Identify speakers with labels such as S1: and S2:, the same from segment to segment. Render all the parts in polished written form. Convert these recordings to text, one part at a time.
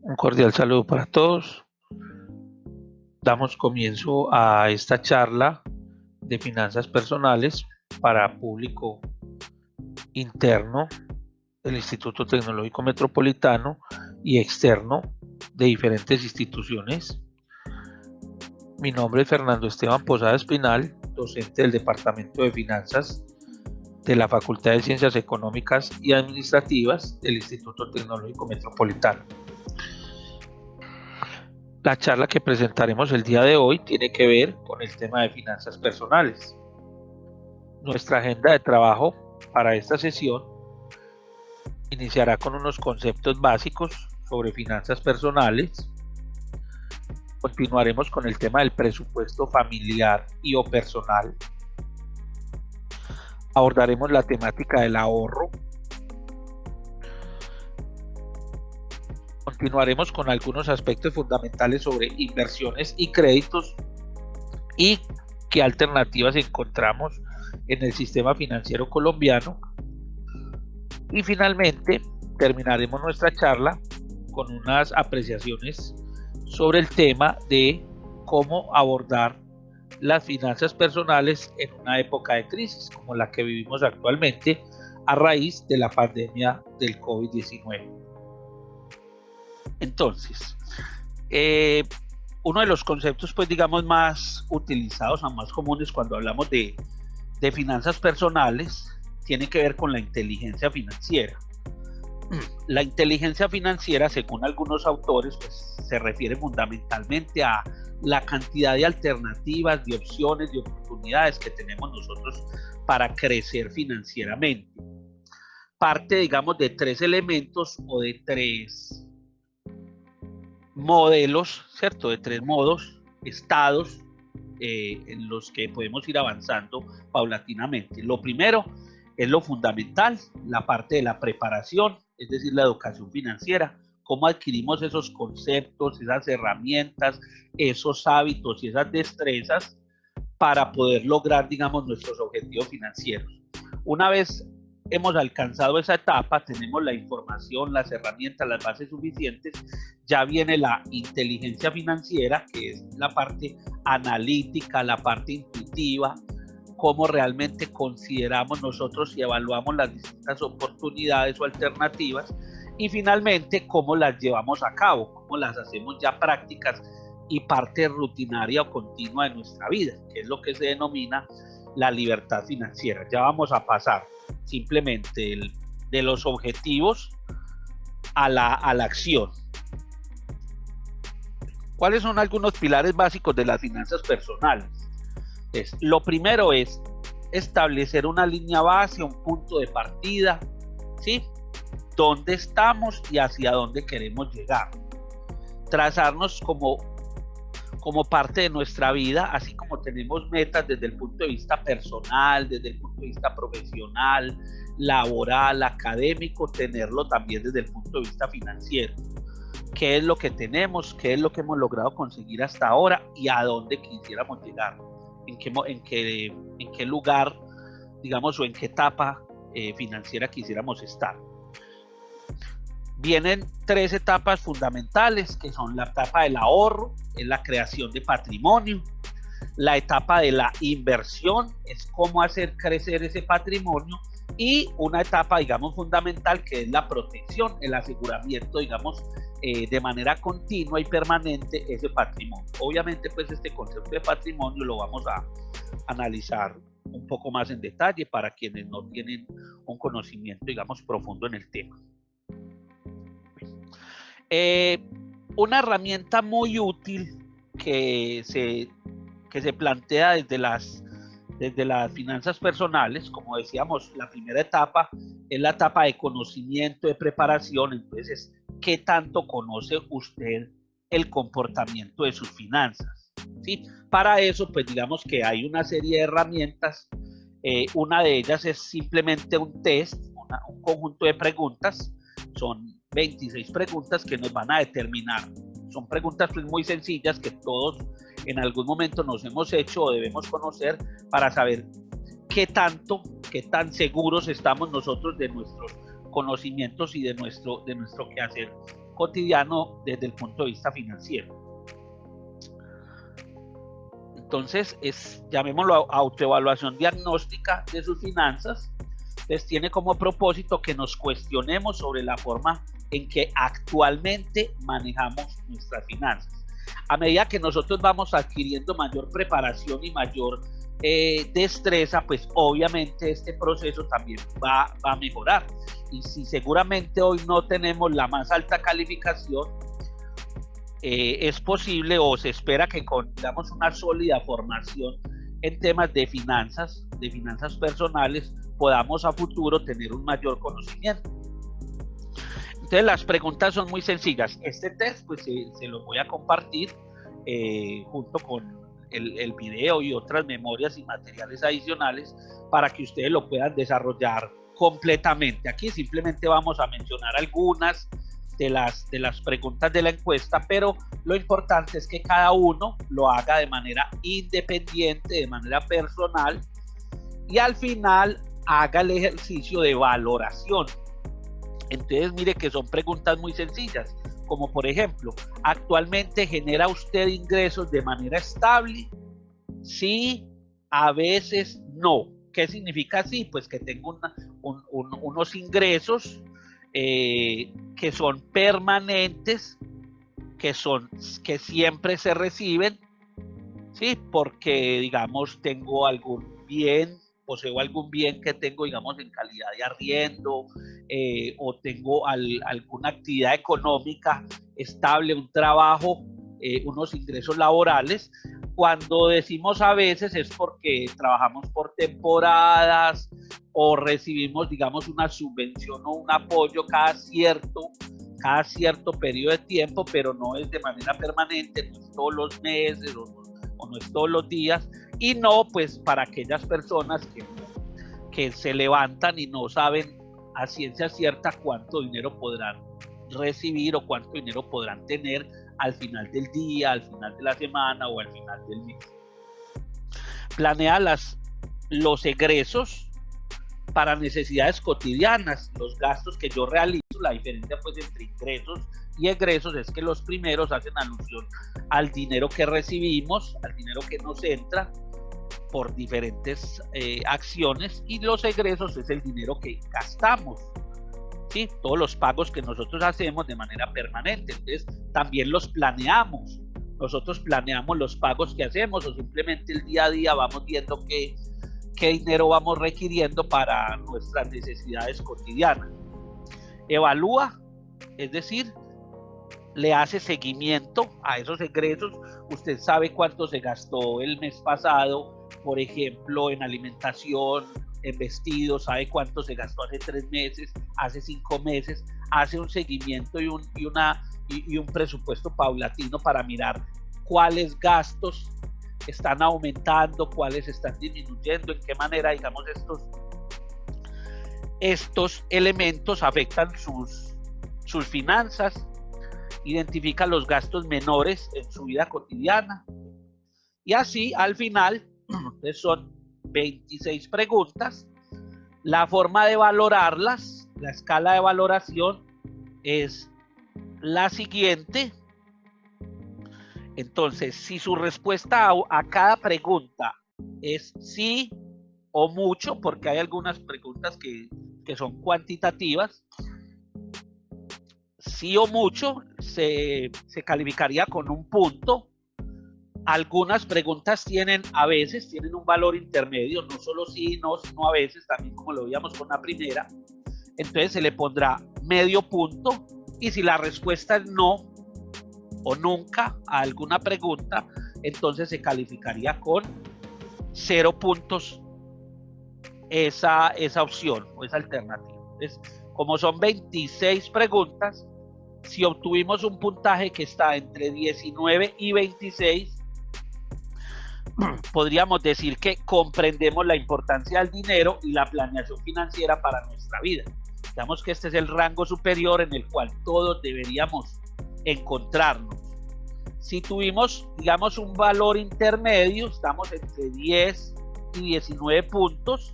S1: Un cordial saludo para todos. Damos comienzo a esta charla de finanzas personales para público interno del Instituto Tecnológico Metropolitano y externo de diferentes instituciones. Mi nombre es Fernando Esteban Posada Espinal, docente del Departamento de Finanzas de la Facultad de Ciencias Económicas y Administrativas del Instituto Tecnológico Metropolitano. La charla que presentaremos el día de hoy tiene que ver con el tema de finanzas personales. Nuestra agenda de trabajo para esta sesión iniciará con unos conceptos básicos sobre finanzas personales. Continuaremos con el tema del presupuesto familiar y o personal. Abordaremos la temática del ahorro. Continuaremos con algunos aspectos fundamentales sobre inversiones y créditos y qué alternativas encontramos en el sistema financiero colombiano. Y finalmente terminaremos nuestra charla con unas apreciaciones sobre el tema de cómo abordar las finanzas personales en una época de crisis como la que vivimos actualmente a raíz de la pandemia del COVID-19. Entonces, uno de los conceptos, pues digamos, más utilizados o más comunes cuando hablamos de finanzas personales tiene que ver con la inteligencia financiera. La inteligencia financiera, según algunos autores, pues, se refiere fundamentalmente a la cantidad de alternativas, de opciones, de oportunidades que tenemos nosotros para crecer financieramente. Parte, digamos, de tres elementos o de tres modelos, ¿cierto? De tres modos, estados en los que podemos ir avanzando paulatinamente. Lo primero es lo fundamental, la parte de la preparación, es decir, la educación financiera, cómo adquirimos esos conceptos, esas herramientas, esos hábitos y esas destrezas para poder lograr, digamos, nuestros objetivos financieros. Una vez hemos alcanzado esa etapa, tenemos la información, las herramientas, las bases suficientes, ya viene la inteligencia financiera, que es la parte analítica, la parte intuitiva, cómo realmente consideramos nosotros y evaluamos las distintas oportunidades o alternativas, y finalmente cómo las llevamos a cabo, cómo las hacemos ya prácticas y parte rutinaria o continua de nuestra vida, que es lo que se denomina la libertad financiera. Ya vamos a pasar simplemente de los objetivos a la acción. ¿Cuáles son algunos pilares básicos de las finanzas personales? Lo primero es establecer una línea base, un punto de partida, ¿sí? ¿Dónde estamos y hacia dónde queremos llegar? Trazarnos como parte de nuestra vida, así como tenemos metas desde el punto de vista personal, desde el punto de vista profesional, laboral, académico, tenerlo también desde el punto de vista financiero. ¿Qué es lo que tenemos? ¿Qué es lo que hemos logrado conseguir hasta ahora? ¿Y a dónde quisiéramos llegar? ¿En qué lugar, digamos, o en qué etapa financiera quisiéramos estar? Vienen tres etapas fundamentales, que son la etapa del ahorro, es la creación de patrimonio. La etapa de la inversión es cómo hacer crecer ese patrimonio. Y una etapa, digamos, fundamental, que es la protección, el aseguramiento, digamos, de manera continua y permanente ese patrimonio. Obviamente, pues este concepto de patrimonio lo vamos a analizar un poco más en detalle para quienes no tienen un conocimiento, digamos, profundo en el tema. Una herramienta muy útil que se plantea desde las finanzas personales, como decíamos, la primera etapa es la etapa de conocimiento, de preparación. Entonces, ¿qué tanto conoce usted el comportamiento de sus finanzas? ¿Sí? Para eso, pues digamos que hay una serie de herramientas. Una de ellas es simplemente un test, un conjunto de preguntas. Son 26 preguntas que nos van a determinar. Son preguntas pues muy sencillas que todos en algún momento nos hemos hecho o debemos conocer para saber qué tan seguros estamos nosotros de nuestros conocimientos y de nuestro quehacer cotidiano desde el punto de vista financiero. Entonces, llamémoslo autoevaluación diagnóstica de sus finanzas. Entonces, tiene como propósito que nos cuestionemos sobre la forma en que actualmente manejamos nuestras finanzas. A medida que nosotros vamos adquiriendo mayor preparación y mayor destreza, pues obviamente este proceso también va a mejorar. Y si seguramente hoy no tenemos la más alta calificación, es posible o se espera que con, digamos, una sólida formación en temas de finanzas personales, podamos a futuro tener un mayor conocimiento. Entonces las preguntas son muy sencillas. Este test pues se lo voy a compartir junto con el video y otras memorias y materiales adicionales para que ustedes lo puedan desarrollar completamente. Aquí simplemente vamos a mencionar algunas de las preguntas de la encuesta, pero lo importante es que cada uno lo haga de manera independiente, de manera personal, y al final haga el ejercicio de valoración. Entonces mire que son preguntas muy sencillas, como por ejemplo, ¿actualmente genera usted ingresos de manera estable? Sí, a veces no. ¿Qué significa sí? Pues que tengo unos ingresos que son permanentes, que siempre se reciben, ¿sí? Porque, digamos, tengo algún bien, poseo algún bien que tengo, digamos, en calidad de arriendo, o tengo alguna actividad económica estable, un trabajo, unos ingresos laborales. Cuando decimos a veces es porque trabajamos por temporadas o recibimos, digamos, una subvención o un apoyo cada cierto periodo de tiempo, pero no es de manera permanente, no es todos los meses o no es todos los días, y no pues para aquellas personas que se levantan y no saben a ciencia cierta cuánto dinero podrán recibir o cuánto dinero podrán tener al final del día, al final de la semana o al final del mes. Planea los egresos para necesidades cotidianas, los gastos que yo realizo. La diferencia pues entre ingresos y egresos es que los primeros hacen alusión al dinero que recibimos, al dinero que nos entra por diferentes acciones, y los egresos es el dinero que gastamos, ¿sí? Todos los pagos que nosotros hacemos de manera permanente. Entonces también los planeamos. Nosotros planeamos los pagos que hacemos, o simplemente el día a día vamos viendo qué dinero vamos requiriendo para nuestras necesidades cotidianas. Evalúa, es decir, le hace seguimiento a esos egresos. Usted sabe cuánto se gastó el mes pasado, por ejemplo, en alimentación, en vestidos, sabe cuánto se gastó hace 3 meses, hace 5 meses, hace un seguimiento y un presupuesto paulatino para mirar cuáles gastos están aumentando, cuáles están disminuyendo, en qué manera, digamos, estos elementos afectan sus finanzas. Identifica los gastos menores en su vida cotidiana, y así al final son 26 preguntas. La forma de valorarlas, la escala de valoración es la siguiente. Entonces, si su respuesta a cada pregunta es sí o mucho, porque hay algunas preguntas que son cuantitativas, sí o mucho se calificaría con un punto. Algunas preguntas a veces tienen un valor intermedio, no solo sí, no, sino a veces, también como lo veíamos con la primera. Entonces se le pondrá medio punto, y si la respuesta es no o nunca a alguna pregunta, entonces se calificaría con 0 puntos esa opción o esa alternativa. Entonces, como son 26 preguntas, si obtuvimos un puntaje que está entre 19 y 26, podríamos decir que comprendemos la importancia del dinero y la planeación financiera para nuestra vida. Digamos que este es el rango superior en el cual todos deberíamos encontrarnos. Si tuvimos, digamos, un valor intermedio, estamos entre 10 y 19 puntos,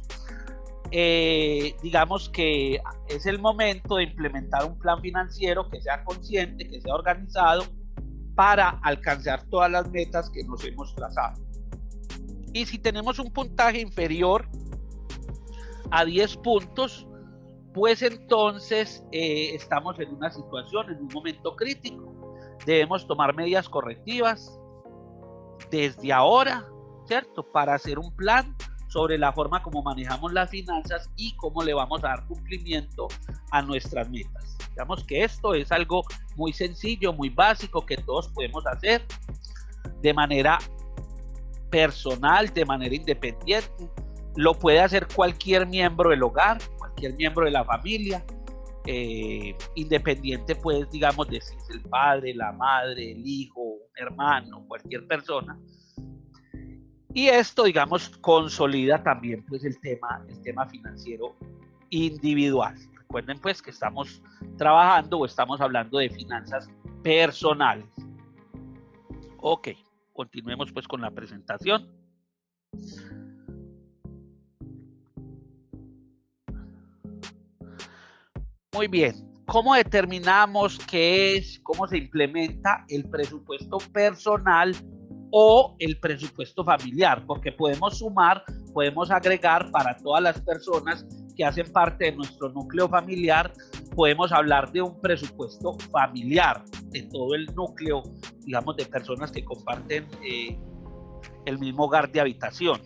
S1: digamos que es el momento de implementar un plan financiero que sea consciente, que sea organizado para alcanzar todas las metas que nos hemos trazado. Y si tenemos un puntaje inferior a 10 puntos, pues entonces estamos en una situación, en un momento crítico. Debemos tomar medidas correctivas desde ahora, ¿cierto? Para hacer un plan sobre la forma como manejamos las finanzas y cómo le vamos a dar cumplimiento a nuestras metas. Digamos que esto es algo muy sencillo, muy básico, que todos podemos hacer de manera personal, de manera independiente. Lo puede hacer cualquier miembro del hogar, cualquier miembro de la familia, independiente, pues, digamos, de si es el padre, la madre, el hijo, un hermano, cualquier persona. Y esto, digamos, consolida también, pues, el tema financiero individual. Recuerden, pues, que estamos trabajando o estamos hablando de finanzas personales. Ok, continuemos, pues, con la presentación. Muy bien. ¿Cómo determinamos qué es, cómo se implementa el presupuesto personal o el presupuesto familiar? Porque podemos sumar, podemos agregar para todas las personas que hacen parte de nuestro núcleo familiar, podemos hablar de un presupuesto familiar, de todo el núcleo, digamos, de personas que comparten el mismo hogar de habitación.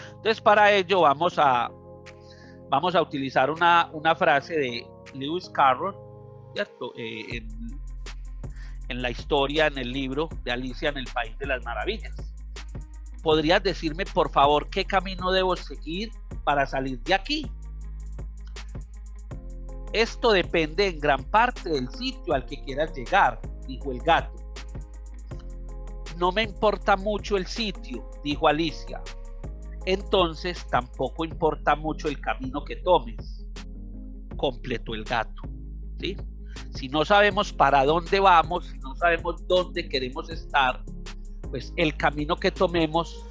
S1: Entonces, para ello vamos a utilizar una frase de Lewis Carroll, ¿cierto? En la historia, en el libro de Alicia en el País de las Maravillas. ¿Podrías decirme, por favor, qué camino debo seguir para salir de aquí? Esto depende en gran parte del sitio al que quieras llegar, dijo el gato. No me importa mucho el sitio, dijo Alicia. Entonces tampoco importa mucho el camino que tomes, completó el gato, ¿sí? Si no sabemos para dónde vamos, si no sabemos dónde queremos estar, pues el camino que tomemos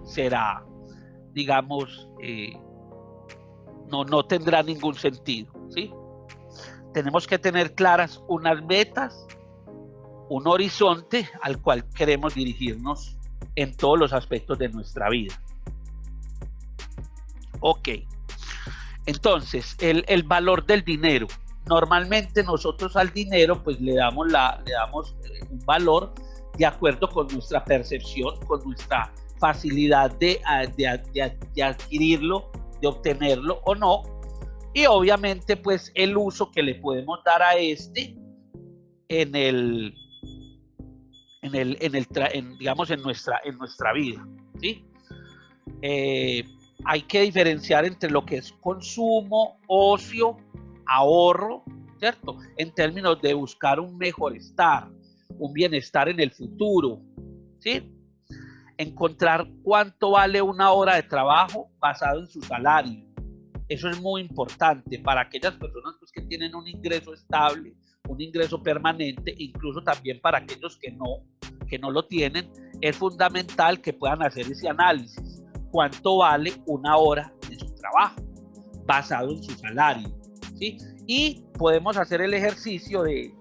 S1: será, digamos, no tendrá ningún sentido, ¿sí? Tenemos que tener claras unas metas, un horizonte al cual queremos dirigirnos en todos los aspectos de nuestra vida. Ok, entonces el valor del dinero. Normalmente nosotros al dinero pues le damos un valor de acuerdo con nuestra percepción, con nuestra facilidad de adquirirlo, de obtenerlo o no, y obviamente pues el uso que le podemos dar a digamos en nuestra vida, ¿sí? Hay que diferenciar entre lo que es consumo, ocio, ahorro, ¿cierto? En términos de buscar un mejor estar, un bienestar en el futuro, ¿sí? Encontrar cuánto vale una hora de trabajo basado en su salario. Eso es muy importante para aquellas personas pues, que tienen un ingreso estable, un ingreso permanente, incluso también para aquellos que no lo tienen. Es fundamental que puedan hacer ese análisis. ¿Cuánto vale una hora de su trabajo basado en su salario? ¿Sí? Y podemos hacer el ejercicio de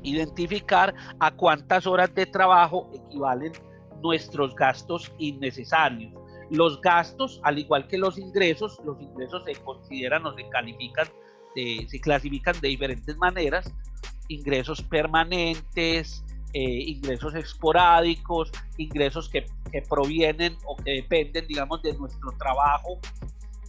S1: identificar a cuántas horas de trabajo equivalen nuestros gastos innecesarios. Los gastos, al igual que los ingresos se consideran o se clasifican de diferentes maneras: ingresos permanentes, ingresos esporádicos, ingresos que provienen o que dependen, digamos, de nuestro trabajo,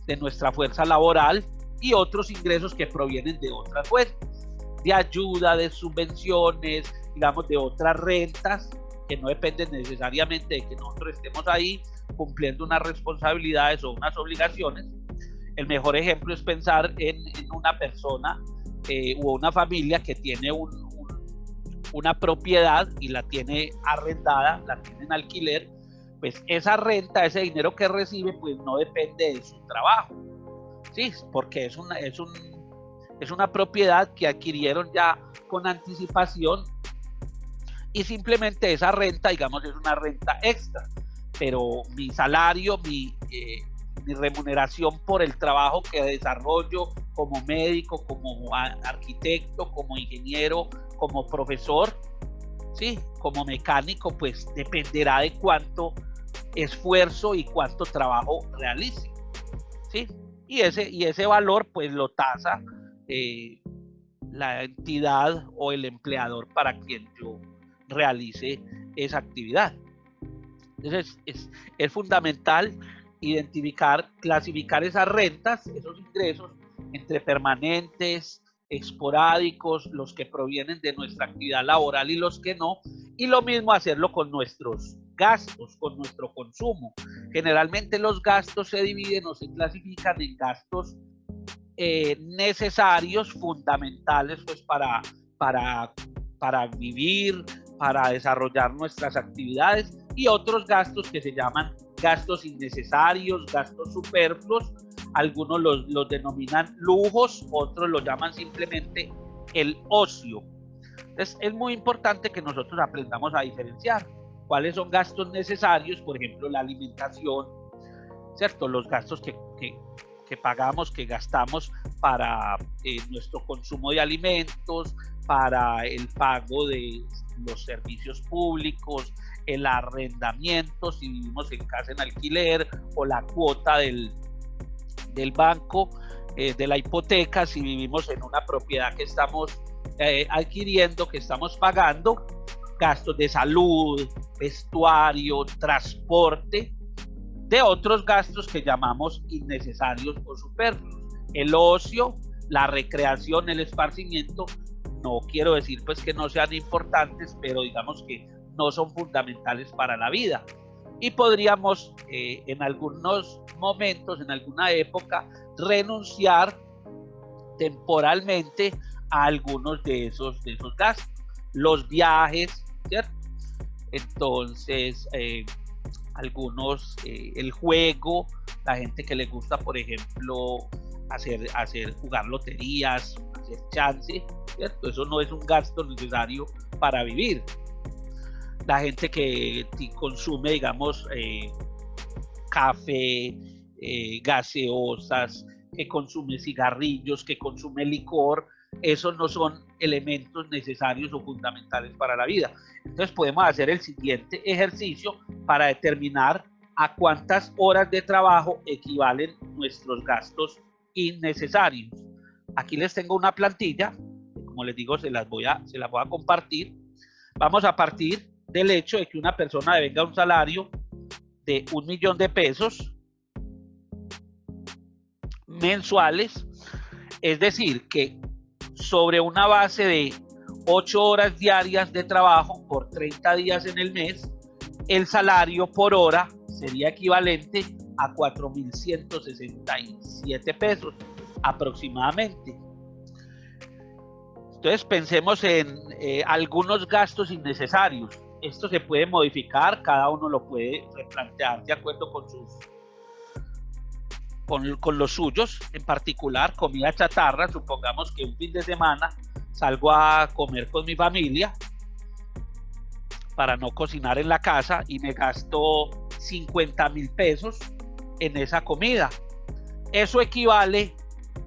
S1: de nuestra fuerza laboral, y otros ingresos que provienen de otras fuentes, de ayuda, de subvenciones, digamos, de otras rentas que no dependen necesariamente de que nosotros estemos ahí cumpliendo unas responsabilidades o unas obligaciones. El mejor ejemplo es pensar en una persona o una familia que tiene una propiedad y la tiene arrendada, la tiene en alquiler. Pues esa renta, ese dinero que recibe, pues no depende de su trabajo, ¿sí? Porque es una propiedad que adquirieron ya con anticipación y simplemente esa renta, digamos, es una renta extra. Pero mi salario, mi remuneración por el trabajo que desarrollo como médico, como arquitecto, como ingeniero, como profesor, ¿sí? Como mecánico, pues dependerá de cuánto esfuerzo y cuánto trabajo realice, ¿sí? Y ese valor pues lo tasa la entidad o el empleador para quien yo realice esa actividad. Entonces es fundamental identificar, clasificar esas rentas, esos ingresos entre permanentes, esporádicos, los que provienen de nuestra actividad laboral y los que no, y lo mismo hacerlo con nuestros gastos, con nuestro consumo. Generalmente los gastos se dividen o se clasifican en gastos necesarios, fundamentales, pues para vivir, para desarrollar nuestras actividades, y otros gastos que se llaman gastos innecesarios, gastos superfluos. Algunos los denominan lujos, otros los llaman simplemente el ocio. Entonces es muy importante que nosotros aprendamos a diferenciar cuáles son gastos necesarios, por ejemplo la alimentación, ¿cierto? Los gastos que pagamos, que gastamos para nuestro consumo de alimentos, para el pago de los servicios públicos, el arrendamiento, si vivimos en casa en alquiler, o la cuota del banco, de la hipoteca, si vivimos en una propiedad que estamos adquiriendo, que estamos pagando, gastos de salud, vestuario, transporte, de otros gastos que llamamos innecesarios o superfluos. El ocio, la recreación, el esparcimiento, no quiero decir pues que no sean importantes, pero digamos que no son fundamentales para la vida. Y podríamos en algunos momentos, en alguna época, renunciar temporalmente a algunos de esos gastos. Los viajes, ¿cierto? Entonces, algunos, el juego, la gente que le gusta, por ejemplo, jugar loterías, hacer chance, ¿cierto? Eso no es un gasto necesario para vivir. La gente que consume, digamos, café, gaseosas, que consume cigarrillos, que consume licor, esos no son elementos necesarios o fundamentales para la vida. Entonces podemos hacer el siguiente ejercicio para determinar a cuántas horas de trabajo equivalen nuestros gastos innecesarios. Aquí les tengo una plantilla, como les digo, se las voy a compartir. Vamos a partir del hecho de que una persona devenga un salario de 1 millón de pesos mensuales, es decir, que sobre una base de 8 horas diarias de trabajo por 30 días en el mes, el salario por hora sería equivalente a 4.167 pesos aproximadamente. Entonces pensemos en algunos gastos innecesarios. Esto se puede modificar, cada uno lo puede replantear de acuerdo con los suyos. En particular, comida chatarra. Supongamos que un fin de semana salgo a comer con mi familia para no cocinar en la casa y me gasto 50.000 pesos en esa comida. Eso equivale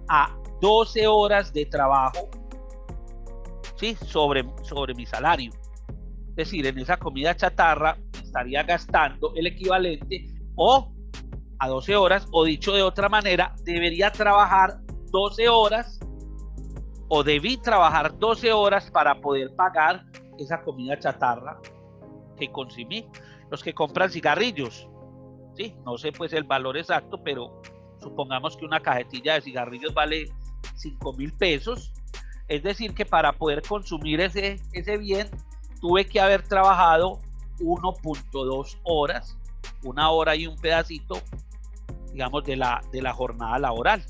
S1: a 12 horas de trabajo, ¿sí? sobre mi salario. Es decir, en esa comida chatarra estaría gastando el equivalente a 12 horas, o dicho de otra manera, debería trabajar 12 horas o debí trabajar 12 horas para poder pagar esa comida chatarra que consumí. Los que compran cigarrillos, ¿sí? No sé pues el valor exacto, pero supongamos que una cajetilla de cigarrillos vale 5.000 pesos. Es decir, que para poder consumir ese bien, tuve que haber trabajado 1.2 horas, 1 hora y un pedacito, digamos, de la jornada laboral.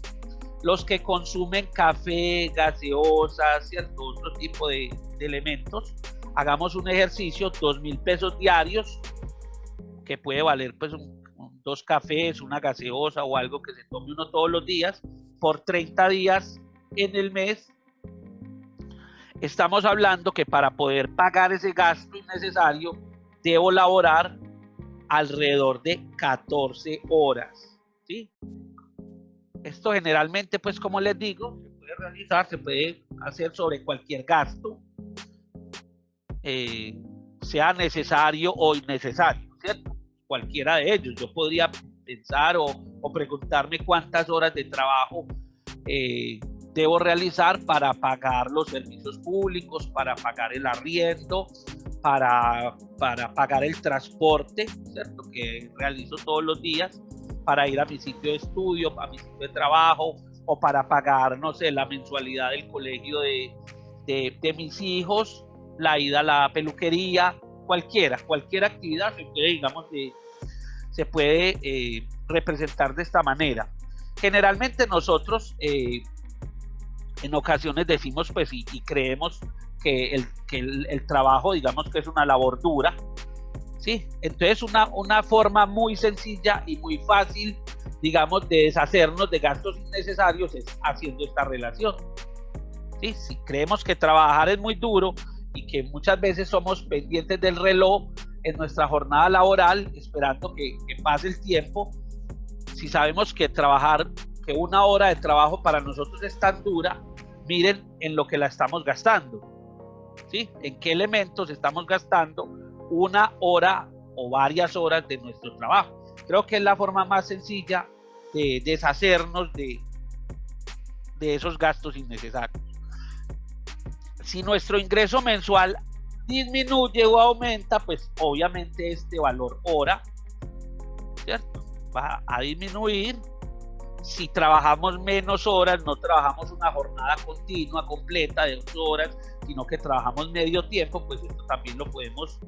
S1: Los que consumen café, gaseosas, cierto, otro tipo de elementos, hagamos un ejercicio, 2.000 pesos diarios, que puede valer pues 2 cafés, una gaseosa o algo que se tome uno todos los días, por 30 días en el mes. Estamos hablando que para poder pagar ese gasto innecesario, debo laborar alrededor de 14 horas. ¿sí? Esto generalmente, pues como les digo, se puede realizar, se puede hacer sobre cualquier gasto, sea necesario o innecesario, ¿cierto? Cualquiera de ellos. Yo podría pensar o preguntarme cuántas horas de trabajo debo realizar para pagar los servicios públicos, para pagar el arriendo, para pagar el transporte, ¿cierto? Que realizo todos los días, para ir a mi sitio de estudio, a mi sitio de trabajo, o para pagar, no sé, la mensualidad del colegio de mis hijos, la ida a la peluquería, cualquier actividad se puede representar de esta manera. Generalmente nosotros en ocasiones decimos pues y creemos que el trabajo, digamos que es una labor dura, ¿sí? Entonces una forma muy sencilla y muy fácil, digamos, de deshacernos de gastos innecesarios es haciendo esta relación, ¿sí? Si creemos que trabajar es muy duro y que muchas veces somos pendientes del reloj en nuestra jornada laboral, esperando que pase el tiempo, si sabemos que que una hora de trabajo para nosotros es tan dura, miren en lo que la estamos gastando, ¿sí? En qué elementos estamos gastando una hora o varias horas de nuestro trabajo. Creo que es la forma más sencilla de deshacernos de esos gastos innecesarios. Si nuestro ingreso mensual disminuye o aumenta, pues obviamente este valor hora, ¿cierto?, va a disminuir. Si trabajamos menos horas, no trabajamos una jornada continua, completa de 8 horas, sino que trabajamos medio tiempo, pues esto también lo podemos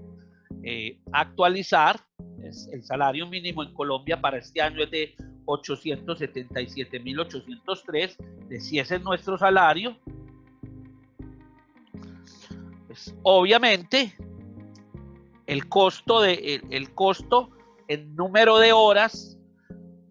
S1: actualizar. El salario mínimo en Colombia para este año es de 877.803, de si ese es nuestro salario, pues obviamente el costo en número de horas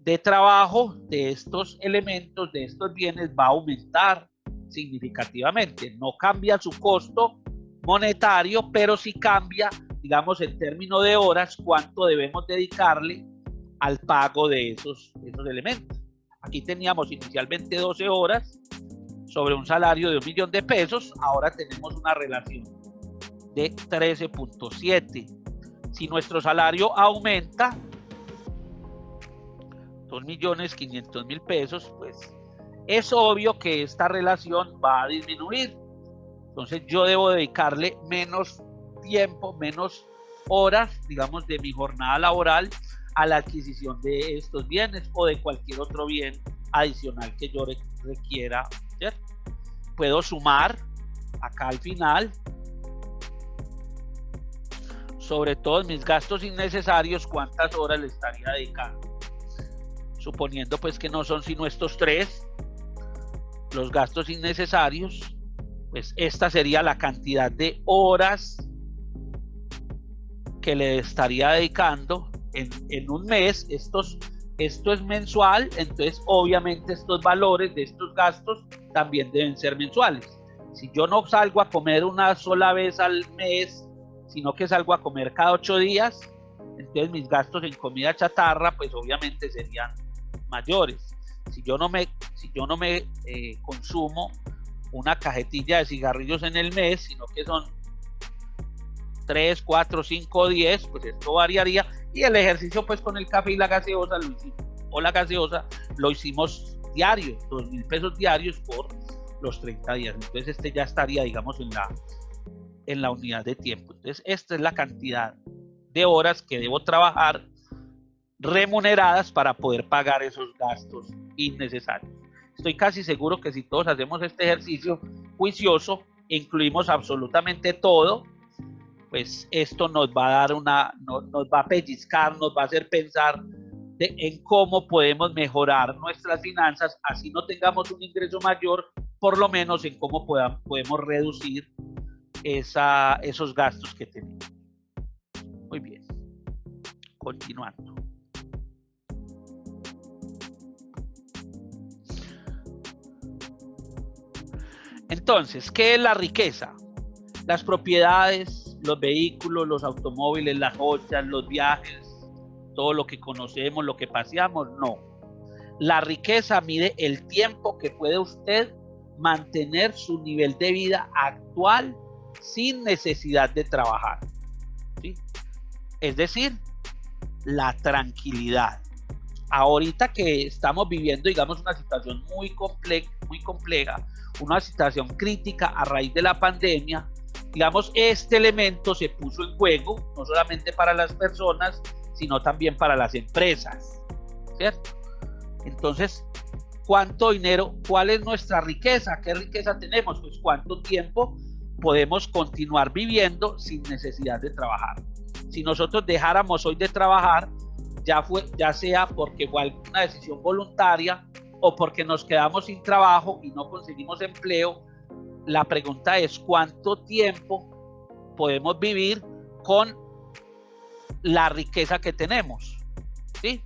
S1: de trabajo de estos elementos, de estos bienes, va a aumentar significativamente. No cambia su costo monetario, pero sí cambia, digamos, en términos de horas, cuánto debemos dedicarle al pago de esos elementos. Aquí teníamos inicialmente 12 horas sobre un salario de 1 millón de pesos, ahora tenemos una relación de 13.7. Si nuestro salario aumenta 2.500.000 pesos, pues es obvio que esta relación va a disminuir. Entonces yo debo dedicarle menos tiempo, menos horas, digamos, de mi jornada laboral a la adquisición de estos bienes o de cualquier otro bien adicional que yo requiera, ¿cierto? Puedo sumar acá al final sobre todos mis gastos innecesarios cuántas horas le estaría dedicando. Suponiendo pues que no son sino estos 3 los gastos innecesarios, pues esta sería la cantidad de horas que le estaría dedicando en un mes. Esto es mensual, entonces obviamente estos valores de estos gastos también deben ser mensuales. Si yo no salgo a comer una sola vez al mes, sino que salgo a comer cada 8 días, entonces mis gastos en comida chatarra pues obviamente serían mayores. Si yo no me consumo una cajetilla de cigarrillos en el mes, sino que son 3, 4, 5, 10, pues esto variaría. Y el ejercicio pues con el café y la gaseosa lo hicimos diario, 2.000 pesos diarios por los 30 días. Entonces este ya estaría, digamos, en la unidad de tiempo. Entonces esta es la cantidad de horas que debo trabajar remuneradas para poder pagar esos gastos innecesarios. Estoy casi seguro que si todos hacemos este ejercicio juicioso, incluimos absolutamente todo, pues esto nos va a dar nos va a pellizcar, nos va a hacer pensar en cómo podemos mejorar nuestras finanzas, así no tengamos un ingreso mayor, por lo menos en cómo podemos reducir esos gastos que tenemos. Muy bien, continuando. Entonces, ¿qué es la riqueza? Las propiedades, los vehículos, los automóviles, las joyas, los viajes, todo lo que conocemos, lo que paseamos, no. La riqueza mide el tiempo que puede usted mantener su nivel de vida actual sin necesidad de trabajar, ¿sí? Es decir, la tranquilidad. Ahorita que estamos viviendo, digamos, una situación muy compleja, una situación crítica a raíz de la pandemia, digamos, este elemento se puso en juego, no solamente para las personas, sino también para las empresas, ¿cierto? Entonces, ¿cuánto dinero? ¿Cuál es nuestra riqueza? ¿Qué riqueza tenemos? Pues cuánto tiempo podemos continuar viviendo sin necesidad de trabajar. Si nosotros dejáramos hoy de trabajar, ya sea porque fue una decisión voluntaria o porque nos quedamos sin trabajo y no conseguimos empleo, la pregunta es ¿cuánto tiempo podemos vivir con la riqueza que tenemos? ¿Sí?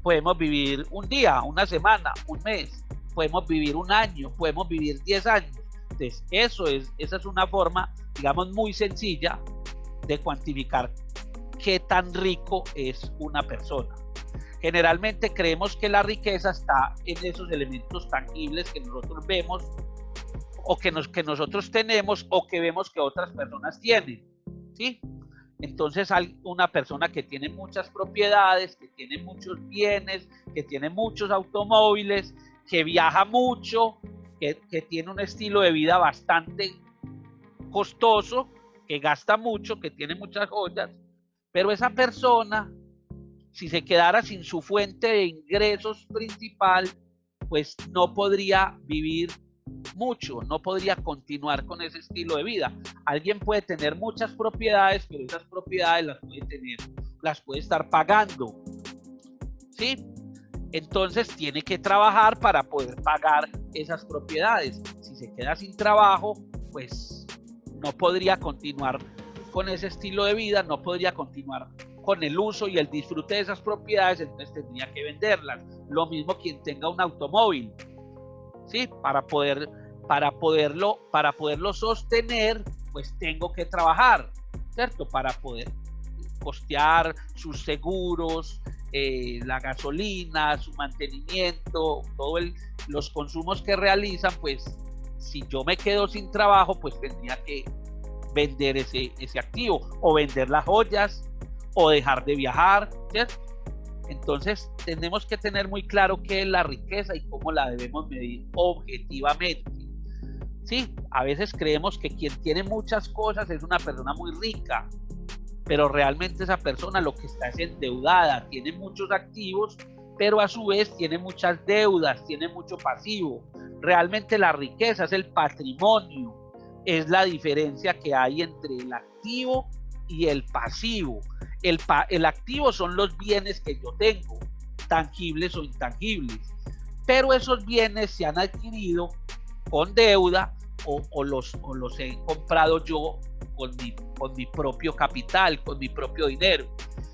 S1: Podemos vivir un día, una semana, un mes, podemos vivir un año, podemos vivir 10 años. Entonces, esa es una forma, digamos, muy sencilla de cuantificar qué tan rico es una persona. Generalmente creemos que la riqueza está en esos elementos tangibles que nosotros vemos o que nosotros tenemos o que vemos que otras personas tienen, ¿sí? Entonces hay una persona que tiene muchas propiedades, que tiene muchos bienes, que tiene muchos automóviles, que viaja mucho, que tiene un estilo de vida bastante costoso, que gasta mucho, que tiene muchas joyas, pero esa persona, si se quedara sin su fuente de ingresos principal, pues no podría vivir mucho, no podría continuar con ese estilo de vida. Alguien puede tener muchas propiedades, pero esas propiedades las puede estar pagando, ¿sí? Entonces tiene que trabajar para poder pagar esas propiedades. Si se queda sin trabajo, pues no podría continuar con ese estilo de vida, no podría continuar con el uso y el disfrute de esas propiedades, entonces tendría que venderlas. Lo mismo quien tenga un automóvil, ¿sí? Para poderlo sostener, pues tengo que trabajar, ¿cierto? Para poder costear sus seguros, la gasolina, su mantenimiento, los consumos que realizan, pues si yo me quedo sin trabajo, pues tendría que vender ese activo o vender las joyas o dejar de viajar, ¿cierto? Entonces tenemos que tener muy claro qué es la riqueza y cómo la debemos medir objetivamente. Sí, a veces creemos que quien tiene muchas cosas es una persona muy rica, pero realmente esa persona lo que está es endeudada, tiene muchos activos, pero a su vez tiene muchas deudas, tiene mucho pasivo. Realmente la riqueza es el patrimonio, es la diferencia que hay entre el activo y el pasivo. El activo son los bienes que yo tengo, tangibles o intangibles, pero esos bienes se han adquirido con deuda o los he comprado yo con mi propio capital, con mi propio dinero.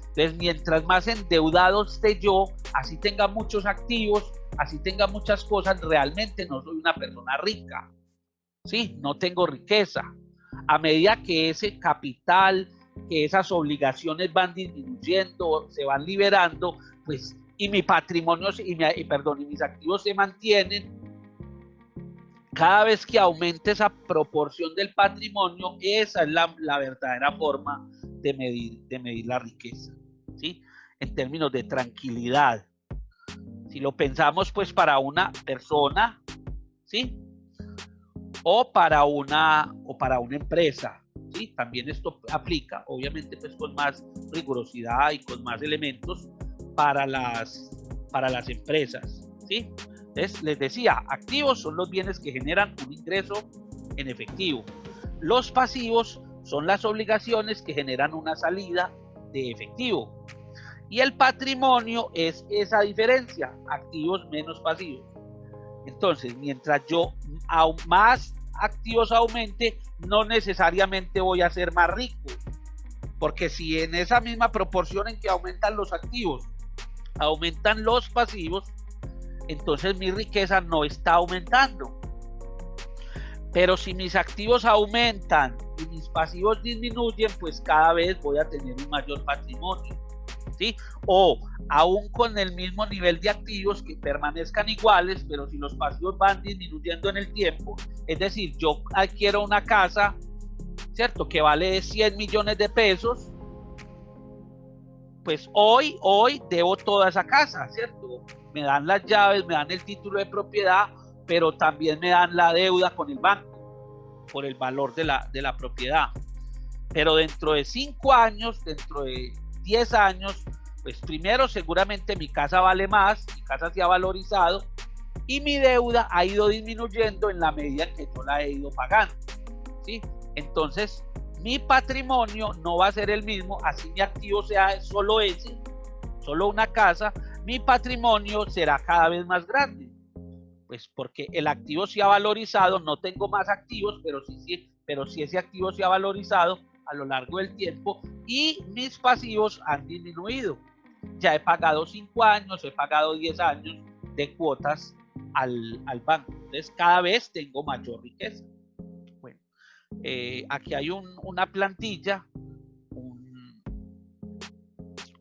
S1: Entonces, mientras más endeudado esté yo, así tenga muchos activos, así tenga muchas cosas, realmente no soy una persona rica, ¿sí? No tengo riqueza. A medida que ese capital, que esas obligaciones van disminuyendo, se van liberando, pues, y mi patrimonio y mis activos se mantienen, cada vez que aumente esa proporción del patrimonio, esa es la verdadera forma de medir la riqueza, ¿sí? En términos de tranquilidad. Si lo pensamos, pues, para una persona, ¿sí? O para una empresa, ¿sí? También esto aplica, obviamente, pues con más rigurosidad y con más elementos para las empresas, ¿sí? Entonces, les decía, activos son los bienes que generan un ingreso en efectivo. Los pasivos son las obligaciones que generan una salida de efectivo. Y el patrimonio es esa diferencia, activos menos pasivos. Entonces, mientras yo más activos aumente, no necesariamente voy a ser más rico, porque si en esa misma proporción en que aumentan los activos, aumentan los pasivos, entonces mi riqueza no está aumentando. Pero si mis activos aumentan y mis pasivos disminuyen, pues cada vez voy a tener un mayor patrimonio, ¿sí? O aún con el mismo nivel de activos que permanezcan iguales, pero si los pasivos van disminuyendo en el tiempo, es decir, yo adquiero una casa, ¿cierto?, que vale 100 millones de pesos, pues hoy debo toda esa casa, ¿cierto? Me dan las llaves, me dan el título de propiedad, pero también me dan la deuda con el banco por el valor de la propiedad. Pero dentro de 5 años, dentro de 10 años, pues primero seguramente mi casa vale más, mi casa se ha valorizado y mi deuda ha ido disminuyendo en la medida en que yo la he ido pagando, ¿sí? Entonces, mi patrimonio no va a ser el mismo, así mi activo sea solo ese, solo una casa, mi patrimonio será cada vez más grande, pues porque el activo se ha valorizado, no tengo más activos, pero sí ese activo se ha valorizado a lo largo del tiempo y mis pasivos han disminuido. Ya he pagado 5 años, he pagado 10 años de cuotas al banco, entonces cada vez tengo mayor riqueza. Bueno, aquí hay una plantilla,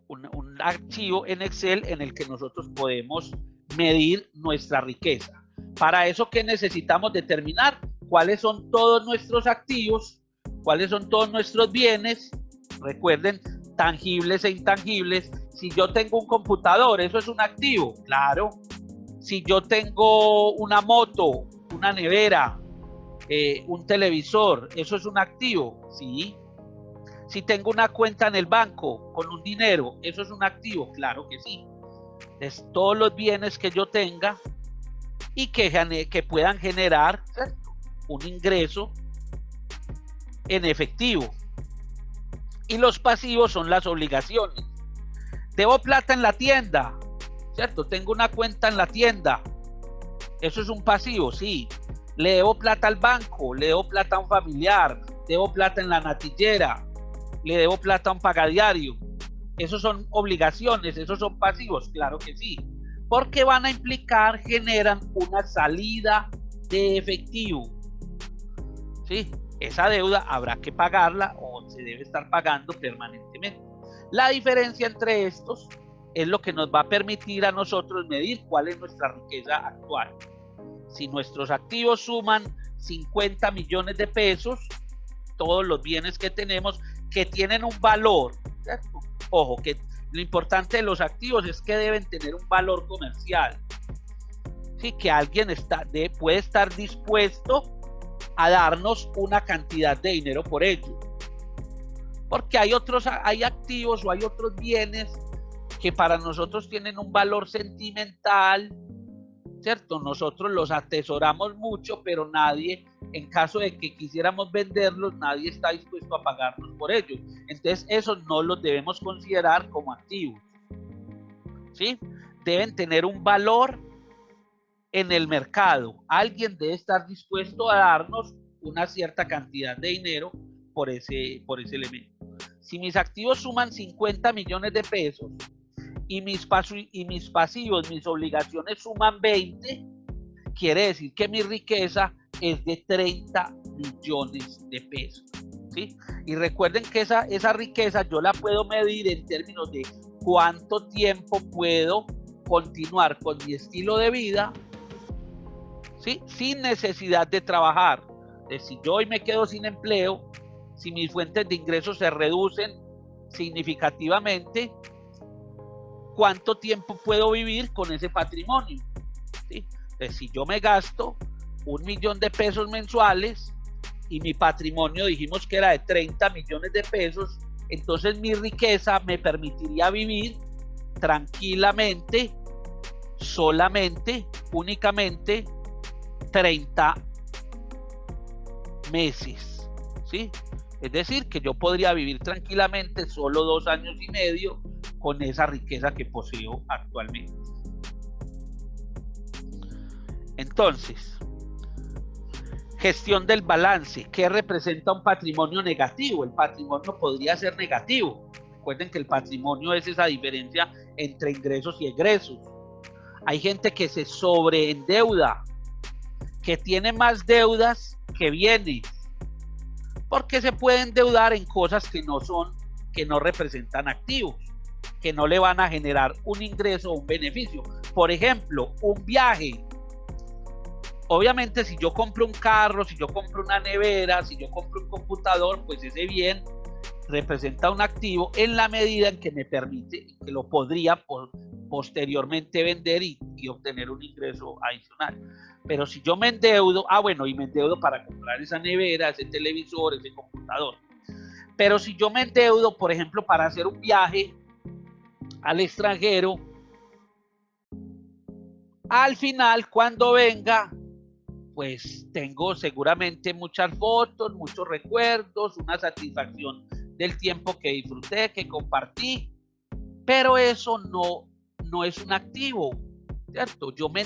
S1: un archivo en Excel en el que nosotros podemos medir nuestra riqueza. Para eso, ¿qué necesitamos? Determinar cuáles son todos nuestros activos, cuáles son todos nuestros bienes, recuerden, tangibles e intangibles. Si yo tengo un computador, ¿eso es un activo? Claro. Si yo tengo una moto, una nevera, un televisor, ¿eso es un activo? Sí. Si tengo una cuenta en el banco con un dinero, ¿eso es un activo? Claro que sí. Es todos los bienes que yo tenga y que puedan generar, ¿cierto?, un ingreso en efectivo. Y los pasivos son las obligaciones. Debo plata en la tienda, ¿cierto? Tengo una cuenta en la tienda. ¿Eso es un pasivo? Sí. Le debo plata al banco, le debo plata a un familiar, debo plata en la natillera, le debo plata a un pagadiario. ¿Esos son obligaciones? ¿Esos son pasivos? Claro que sí. Porque van a implicar, generan una salida de efectivo. ¿Sí? Esa deuda habrá que pagarla o se debe estar pagando permanentemente. La diferencia entre estos es lo que nos va a permitir a nosotros medir cuál es nuestra riqueza actual. Si nuestros activos suman 50 millones de pesos, todos los bienes que tenemos que tienen un valor, ¿cierto? Ojo, que lo importante de los activos es que deben tener un valor comercial. Sí, que alguien puede estar dispuesto a darnos una cantidad de dinero por ello. Porque hay activos o hay otros bienes que para nosotros tienen un valor sentimental, ¿cierto? Nosotros los atesoramos mucho, pero nadie, en caso de que quisiéramos venderlos, nadie está dispuesto a pagarnos por ellos. Entonces, esos no los debemos considerar como activos, ¿sí? Deben tener un valor en el mercado. Alguien debe estar dispuesto a darnos una cierta cantidad de dinero por ese elemento. Si mis activos suman 50 millones de pesos y mis pasivos, mis obligaciones suman 20, quiere decir que mi riqueza es de 30 millones de pesos, ¿sí? Y recuerden que esa riqueza yo la puedo medir en términos de cuánto tiempo puedo continuar con mi estilo de vida, ¿sí?, sin necesidad de trabajar. Si yo hoy me quedo sin empleo, si mis fuentes de ingresos se reducen significativamente, ¿cuánto tiempo puedo vivir con ese patrimonio? ¿Sí? Entonces, si yo me gasto 1 millón de pesos mensuales y mi patrimonio dijimos que era de 30 millones de pesos, entonces mi riqueza me permitiría vivir tranquilamente, únicamente 30 meses, ¿sí? Es decir, que yo podría vivir tranquilamente solo 2 años y medio con esa riqueza que poseo actualmente. Entonces, gestión del balance. ¿Qué representa un patrimonio negativo? El patrimonio podría ser negativo. Recuerden que el patrimonio es esa diferencia entre ingresos y egresos. Hay gente que se sobreendeuda, que tiene más deudas que bienes, porque se puede endeudar en cosas que no representan activos. que no le van a generar un ingreso o un beneficio. Por ejemplo, un viaje. Obviamente, si yo compro un carro, si yo compro una nevera, si yo compro un computador, pues ese bien representa un activo en la medida en que me permite, que lo podría posteriormente vender y obtener un ingreso adicional. Pero si yo me endeudo, y me endeudo para comprar esa nevera, ese televisor, ese computador. Pero si yo me endeudo, por ejemplo, para hacer un viaje al extranjero, al final, cuando venga, pues tengo seguramente muchas fotos, muchos recuerdos, una satisfacción del tiempo que disfruté, que compartí, pero eso no es un activo, ¿cierto? Yo me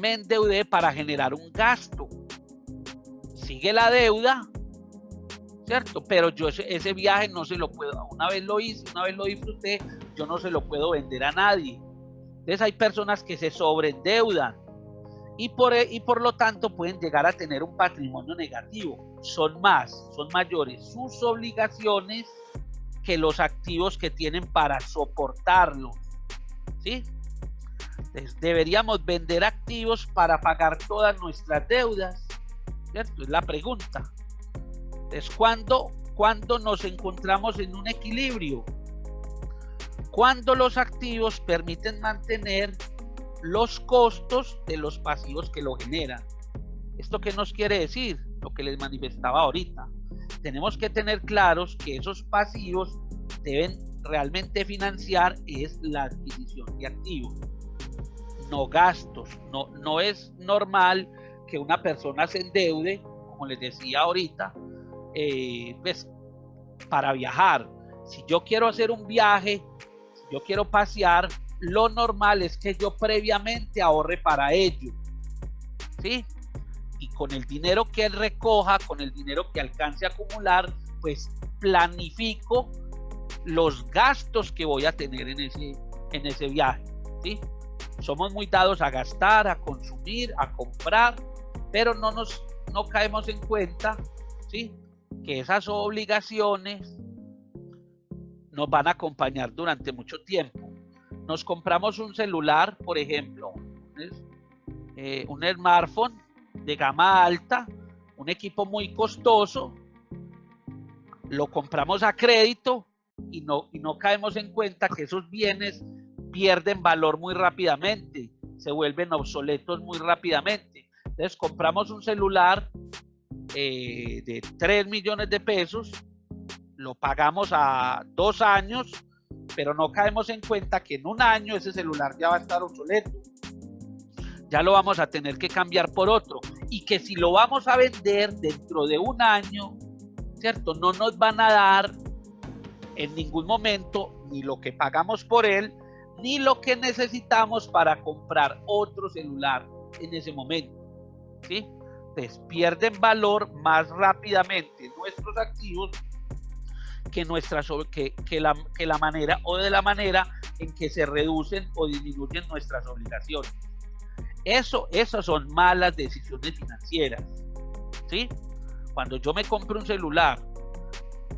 S1: endeudé para generar un gasto. Sigue la deuda, ¿cierto? Pero yo ese viaje no se lo puedo, una vez lo hice, una vez lo disfruté, yo no se lo puedo vender a nadie. Entonces hay personas que se sobreendeudan y por lo tanto pueden llegar a tener un patrimonio negativo. Son mayores sus obligaciones que los activos que tienen para soportarlos, ¿sí? Entonces, deberíamos vender activos para pagar todas nuestras deudas, ¿cierto? Es la pregunta. Entonces, ¿cuándo nos encontramos en un equilibrio? Cuando los activos permiten mantener los costos de los pasivos que lo generan. ¿Esto qué nos quiere decir? Lo que les manifestaba ahorita. Tenemos que tener claros que esos pasivos deben realmente financiar es la adquisición de activos, no gastos. No es normal que una persona se endeude, como les decía ahorita, pues, para viajar. Si yo quiero hacer un viaje, si yo quiero pasear, lo normal es que yo previamente ahorre para ello, ¿sí? Y con el dinero que él recoja, con el dinero que alcance a acumular, pues planifico los gastos que voy a tener en ese viaje, ¿sí? Somos muy dados a gastar, a consumir, a comprar, pero no caemos en cuenta, ¿sí?, que esas obligaciones nos van a acompañar durante mucho tiempo. Nos compramos un celular, por ejemplo, un smartphone de gama alta, un equipo muy costoso, lo compramos a crédito y no caemos en cuenta que esos bienes pierden valor muy rápidamente, se vuelven obsoletos muy rápidamente. Entonces compramos un celular de 3 millones de pesos, lo pagamos a 2 años, pero no caemos en cuenta que en un año ese celular ya va a estar obsoleto, ya lo vamos a tener que cambiar por otro, y que si lo vamos a vender dentro de un año, ¿cierto?, no nos van a dar en ningún momento ni lo que pagamos por él, ni lo que necesitamos para comprar otro celular en ese momento, ¿sí? Entonces pierden valor más rápidamente nuestros activos que la manera en que se reducen o disminuyen nuestras obligaciones. Esas son malas decisiones financieras, ¿sí? Cuando yo me compro un celular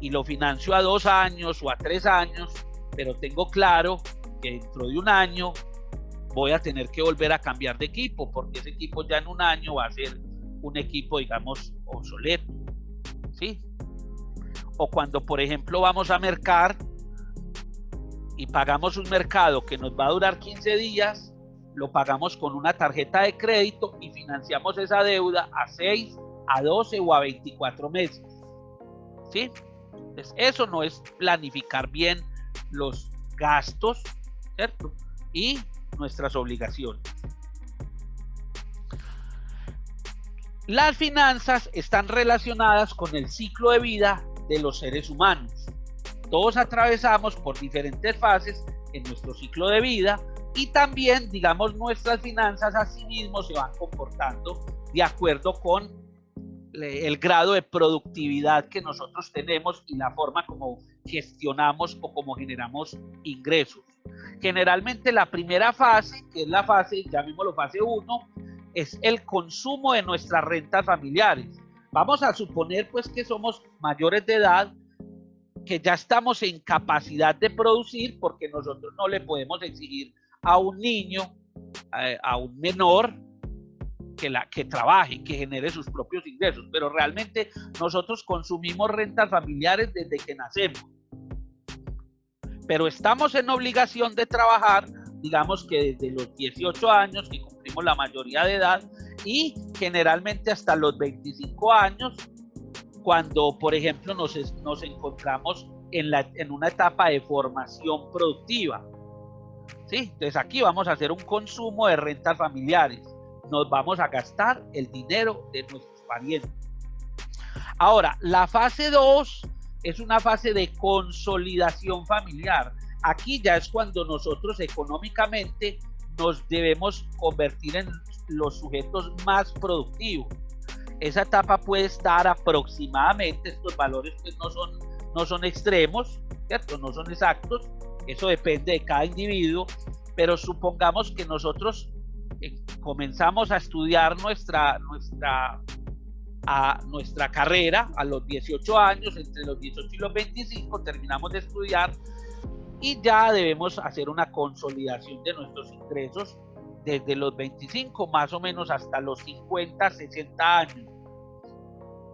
S1: y lo financio a 2 años o a 3 años, pero tengo claro que dentro de un año voy a tener que volver a cambiar de equipo, porque ese equipo ya en un año va a ser un equipo, digamos, obsoleto, ¿sí? O cuando, por ejemplo, vamos a mercar y pagamos un mercado que nos va a durar 15 días, lo pagamos con una tarjeta de crédito y financiamos esa deuda a 6, a 12 o a 24 meses, ¿sí? Entonces, eso no es planificar bien los gastos, ¿cierto?, y nuestras obligaciones. Las finanzas están relacionadas con el ciclo de vida de los seres humanos. Todos atravesamos por diferentes fases en nuestro ciclo de vida y también, digamos, nuestras finanzas a sí mismos se van comportando de acuerdo con el grado de productividad que nosotros tenemos y la forma como gestionamos o como generamos ingresos. Generalmente la primera fase, que es la fase, llamémoslo fase 1, es el consumo de nuestras rentas familiares. Vamos a suponer pues que somos mayores de edad que ya estamos en capacidad de producir, porque nosotros no le podemos exigir a un niño, a un menor, que trabaje, que genere sus propios ingresos, pero realmente nosotros consumimos rentas familiares desde que nacemos, pero estamos en obligación de trabajar, digamos que desde los 18 años, que cumplimos la mayoría de edad, y generalmente hasta los 25 años, cuando, por ejemplo, nos encontramos en una etapa de formación productiva. ¿Sí? Entonces aquí vamos a hacer un consumo de rentas familiares. Nos vamos a gastar el dinero de nuestros parientes. Ahora, la fase 2 es una fase de consolidación familiar. Aquí ya es cuando nosotros económicamente nos debemos convertir en los sujetos más productivos. Esa etapa puede estar aproximadamente, estos valores pues no son extremos, ¿cierto? No son exactos, eso depende de cada individuo, pero supongamos que nosotros comenzamos a estudiar nuestra carrera a los 18 años, entre los 18 y los 25 terminamos de estudiar y ya debemos hacer una consolidación de nuestros ingresos desde los 25 más o menos hasta los 50, 60 años.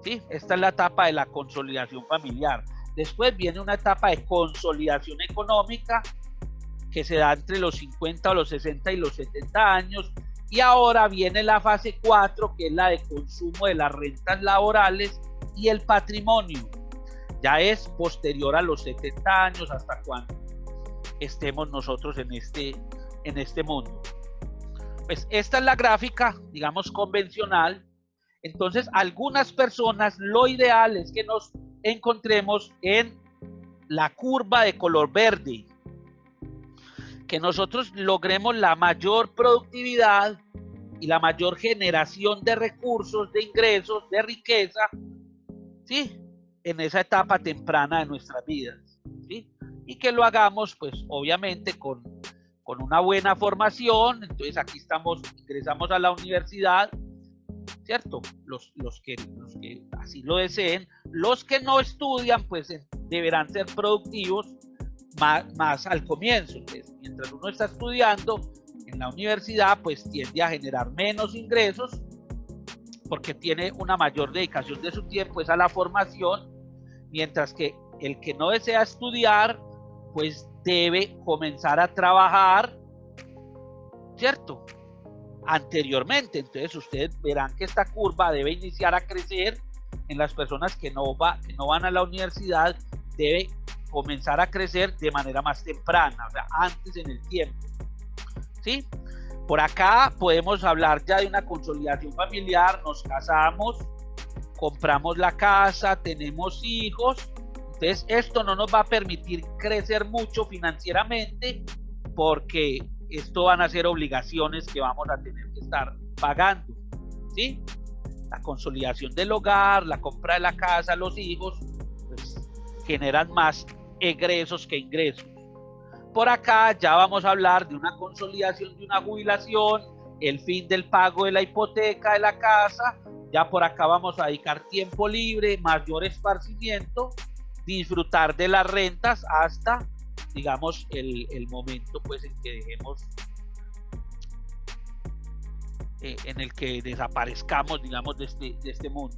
S1: ¿Sí? Esta es la etapa de la consolidación familiar. Después viene una etapa de consolidación económica que se da entre los 50 o los 60 y los 70 años. Y ahora viene la fase 4, que es la de consumo de las rentas laborales y el patrimonio. Ya es posterior a los 70 años, hasta cuando estemos nosotros en este mundo. Pues esta es la gráfica, digamos, convencional. Entonces, algunas personas, lo ideal es que nos encontremos en la curva de color verde, que nosotros logremos la mayor productividad y la mayor generación de recursos, de ingresos, de riqueza, ¿sí? En esa etapa temprana de nuestras vidas, ¿sí? Y que lo hagamos, pues, obviamente con una buena formación. Entonces, aquí ingresamos a la universidad, ¿cierto? Los que así lo deseen. Los que no estudian, pues, deberán ser productivos más al comienzo. Pues, mientras uno está estudiando en la universidad, pues tiende a generar menos ingresos porque tiene una mayor dedicación de su tiempo es a la formación, mientras que el que no desea estudiar, pues debe comenzar a trabajar, ¿cierto? Anteriormente. Entonces ustedes verán que esta curva debe iniciar a crecer en las personas que no van a la universidad, debe comenzar a crecer de manera más temprana, o sea, antes en el tiempo, ¿sí? Por acá podemos hablar ya de una consolidación familiar, nos casamos, compramos la casa, tenemos hijos. Entonces esto no nos va a permitir crecer mucho financieramente, porque esto van a ser obligaciones que vamos a tener que estar pagando, ¿sí? La consolidación del hogar, la compra de la casa, los hijos, pues, generan más egresos que ingresos. Por acá ya vamos a hablar de una consolidación de una jubilación, el fin del pago de la hipoteca de la casa. Ya por acá vamos a dedicar tiempo libre, mayor esparcimiento, disfrutar de las rentas hasta, digamos, el momento pues en que dejemos, en el que desaparezcamos, digamos, de este mundo.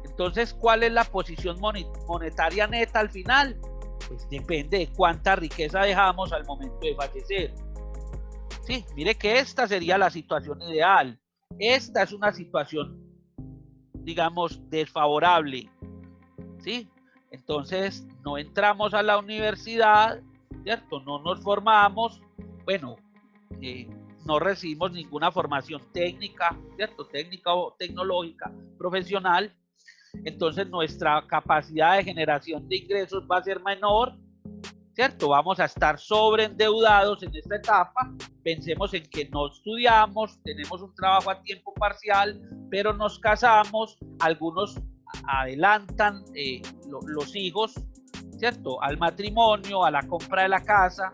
S1: Entonces, ¿cuál es la posición monetaria neta al final? Pues depende de cuánta riqueza dejamos al momento de fallecer. Sí, mire que esta sería la situación ideal. Esta es una situación, digamos, desfavorable, ¿sí? Entonces, no entramos a la universidad, ¿cierto? No nos formamos, bueno, no recibimos ninguna formación técnica, ¿cierto? Técnica o tecnológica, profesional. Entonces nuestra capacidad de generación de ingresos va a ser menor, ¿cierto? Vamos a estar sobreendeudados en esta etapa. Pensemos en que no estudiamos, tenemos un trabajo a tiempo parcial, pero nos casamos, algunos adelantan los hijos, ¿cierto? Al matrimonio, a la compra de la casa.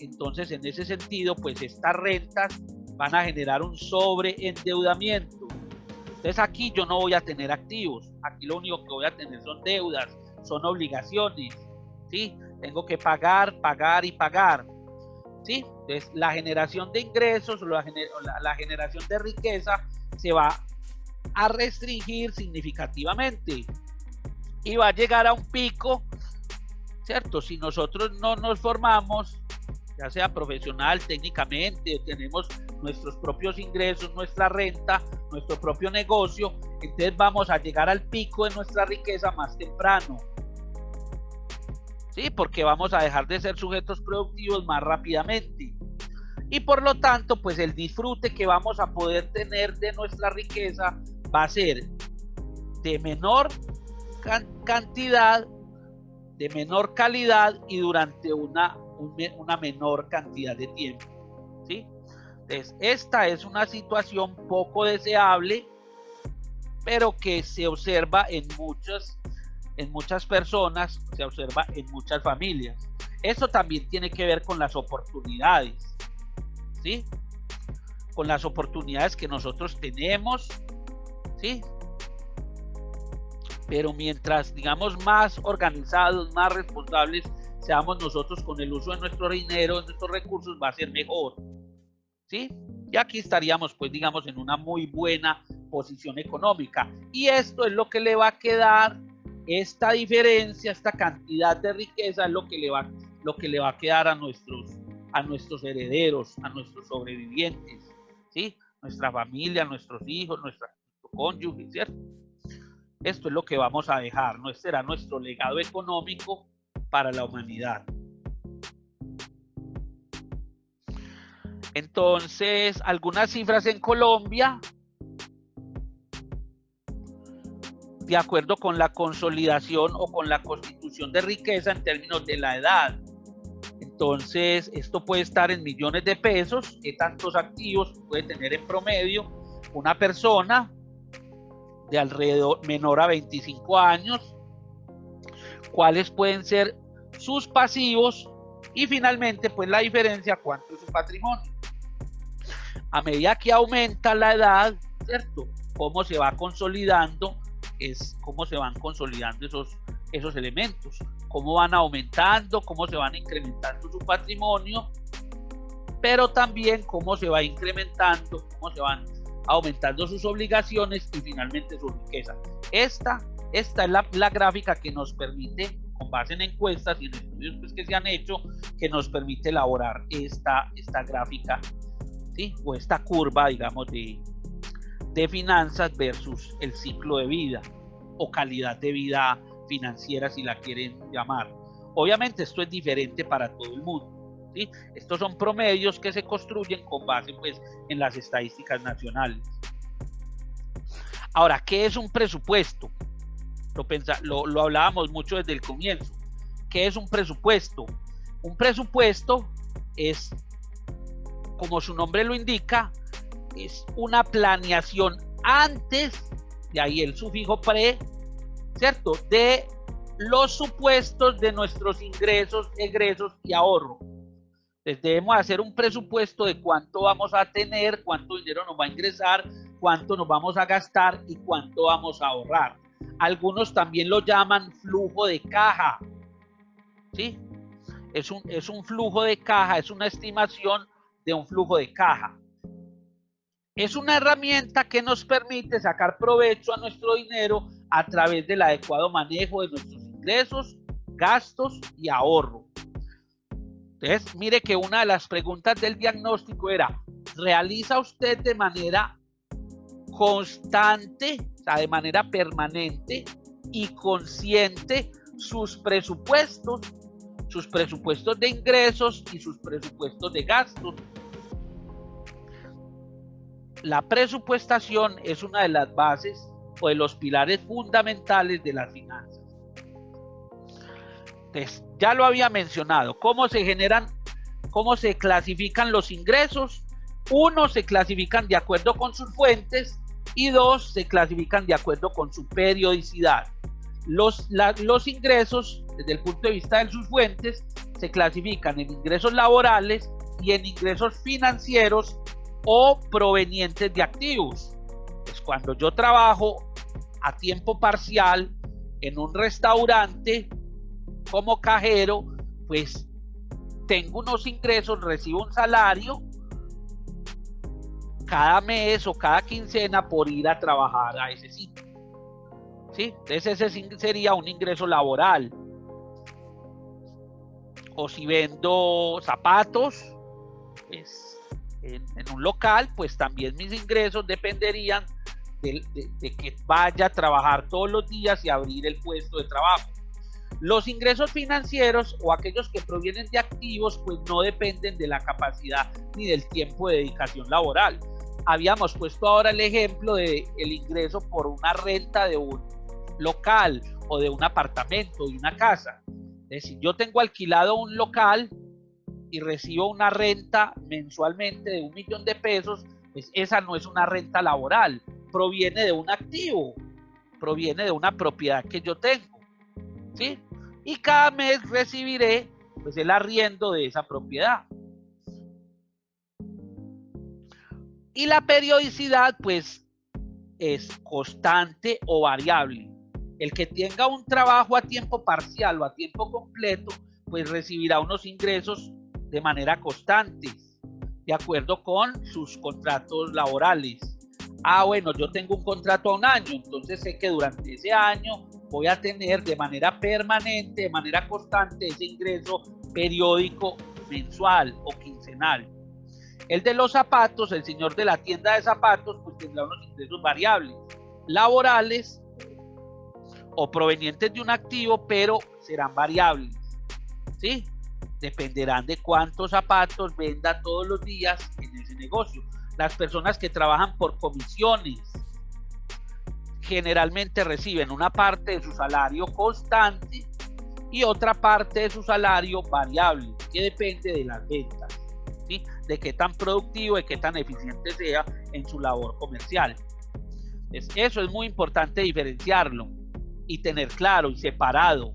S1: Entonces, en ese sentido, pues estas rentas van a generar un sobreendeudamiento. Entonces aquí yo no voy a tener activos, aquí lo único que voy a tener son deudas, son obligaciones, ¿sí? Tengo que pagar, pagar y pagar, ¿sí? Entonces, la generación de ingresos, la generación de riqueza se va a restringir significativamente y va a llegar a un pico, ¿cierto? Si nosotros no nos formamos, ya sea profesional, técnicamente, tenemos nuestros propios ingresos, nuestra renta, nuestro propio negocio, entonces vamos a llegar al pico de nuestra riqueza más temprano, ¿sí? Porque vamos a dejar de ser sujetos productivos más rápidamente. Y por lo tanto, pues el disfrute que vamos a poder tener de nuestra riqueza va a ser de menor cantidad, de menor calidad y durante una menor cantidad de tiempo, ¿sí? Entonces, esta es una situación poco deseable, pero que se observa en muchas personas, se observa en muchas familias. Esto también tiene que ver con las oportunidades, ¿sí? Con las oportunidades que nosotros tenemos, ¿sí? Pero mientras, digamos, más organizados, más responsables seamos nosotros con el uso de nuestro dinero, de nuestros recursos, va a ser mejor, ¿sí? Y aquí estaríamos, pues, digamos, en una muy buena posición económica. Y esto es lo que le va a quedar, esta diferencia, esta cantidad de riqueza es lo que le va a quedar a nuestros herederos, a nuestros sobrevivientes, ¿sí? Nuestra familia, nuestros hijos, nuestro cónyuge, ¿cierto? Esto es lo que vamos a dejar, no será nuestro legado económico para la humanidad. Entonces, algunas cifras en Colombia, de acuerdo con la consolidación o con la constitución de riqueza en términos de la edad. Entonces, esto puede estar en millones de pesos. ¿Qué tantos activos puede tener en promedio una persona de alrededor menor a 25 años? ¿Cuáles pueden ser sus pasivos? Y finalmente, pues la diferencia, ¿cuánto es su patrimonio? A medida que aumenta la edad, ¿cierto? ¿Cómo se va consolidando? Cómo se van consolidando esos elementos, cómo van aumentando, cómo se van incrementando su patrimonio, pero también cómo se va incrementando, cómo se van aumentando sus obligaciones y finalmente su riqueza. Esta es la gráfica que nos permite, con base en encuestas y en estudios pues, que se han hecho, que nos permite elaborar esta gráfica, ¿sí? O esta curva, digamos, de finanzas versus el ciclo de vida o calidad de vida financiera, si la quieren llamar. Obviamente esto es diferente para todo el mundo, ¿sí? Estos son promedios que se construyen con base pues, en las estadísticas nacionales. Ahora, ¿qué es un presupuesto? Lo hablábamos mucho desde el comienzo. ¿Qué es un presupuesto? Un presupuesto es, como su nombre lo indica, es una planeación antes, de ahí el sufijo pre, ¿cierto? De los supuestos de nuestros ingresos, egresos y ahorro. Entonces debemos hacer un presupuesto de cuánto vamos a tener, cuánto dinero nos va a ingresar, cuánto nos vamos a gastar y cuánto vamos a ahorrar. Algunos también lo llaman flujo de caja, ¿sí? Es un flujo de caja, es una estimación de un flujo de caja. Es una herramienta que nos permite sacar provecho a nuestro dinero a través del adecuado manejo de nuestros ingresos, gastos y ahorro. Entonces, mire que una de las preguntas del diagnóstico era, ¿realiza usted de manera constante, o sea, de manera permanente y consciente sus presupuestos de ingresos y sus presupuestos de gastos? La presupuestación es una de las bases o de los pilares fundamentales de las finanzas. Entonces, ya lo había mencionado, ¿cómo se clasifican los ingresos? 1, se clasifican de acuerdo con sus fuentes y 2, se clasifican de acuerdo con su periodicidad. Los ingresos, desde el punto de vista de sus fuentes, se clasifican en ingresos laborales y en ingresos financieros o provenientes de activos. Pues cuando yo trabajo a tiempo parcial en un restaurante, como cajero, pues tengo unos ingresos, recibo un salario cada mes o cada quincena por ir a trabajar a ese sitio. ¿Sí? Entonces ese sería un ingreso laboral. O si vendo zapatos, pues, en un local, pues también mis ingresos dependerían de que vaya a trabajar todos los días y abrir el puesto de trabajo. Los ingresos financieros o aquellos que provienen de activos, pues no dependen de la capacidad ni del tiempo de dedicación laboral. Habíamos puesto ahora el ejemplo de el ingreso por una renta de un local o de un apartamento, de una casa. Es decir, yo tengo alquilado un local y recibo una renta mensualmente de 1 millón de pesos, pues esa no es una renta laboral, proviene de un activo, proviene de una propiedad que yo tengo, ¿sí? Y cada mes recibiré pues el arriendo de esa propiedad. Y la periodicidad pues es constante o variable. El que tenga un trabajo a tiempo parcial o a tiempo completo, pues recibirá unos ingresos de manera constante, de acuerdo con sus contratos laborales. Bueno, yo tengo un contrato a 1 año, entonces sé que durante ese año voy a tener de manera permanente, de manera constante, ese ingreso periódico, mensual o quincenal. El de los zapatos, el señor de la tienda de zapatos, pues tendrá unos ingresos variables, laborales o provenientes de un activo, pero serán variables, ¿sí? Dependerán de cuántos zapatos venda todos los días en ese negocio. Las personas que trabajan por comisiones generalmente reciben una parte de su salario constante y otra parte de su salario variable, que depende de las ventas, ¿sí? De qué tan productivo, de qué tan eficiente sea en su labor comercial. Eso es muy importante diferenciarlo y tener claro y separado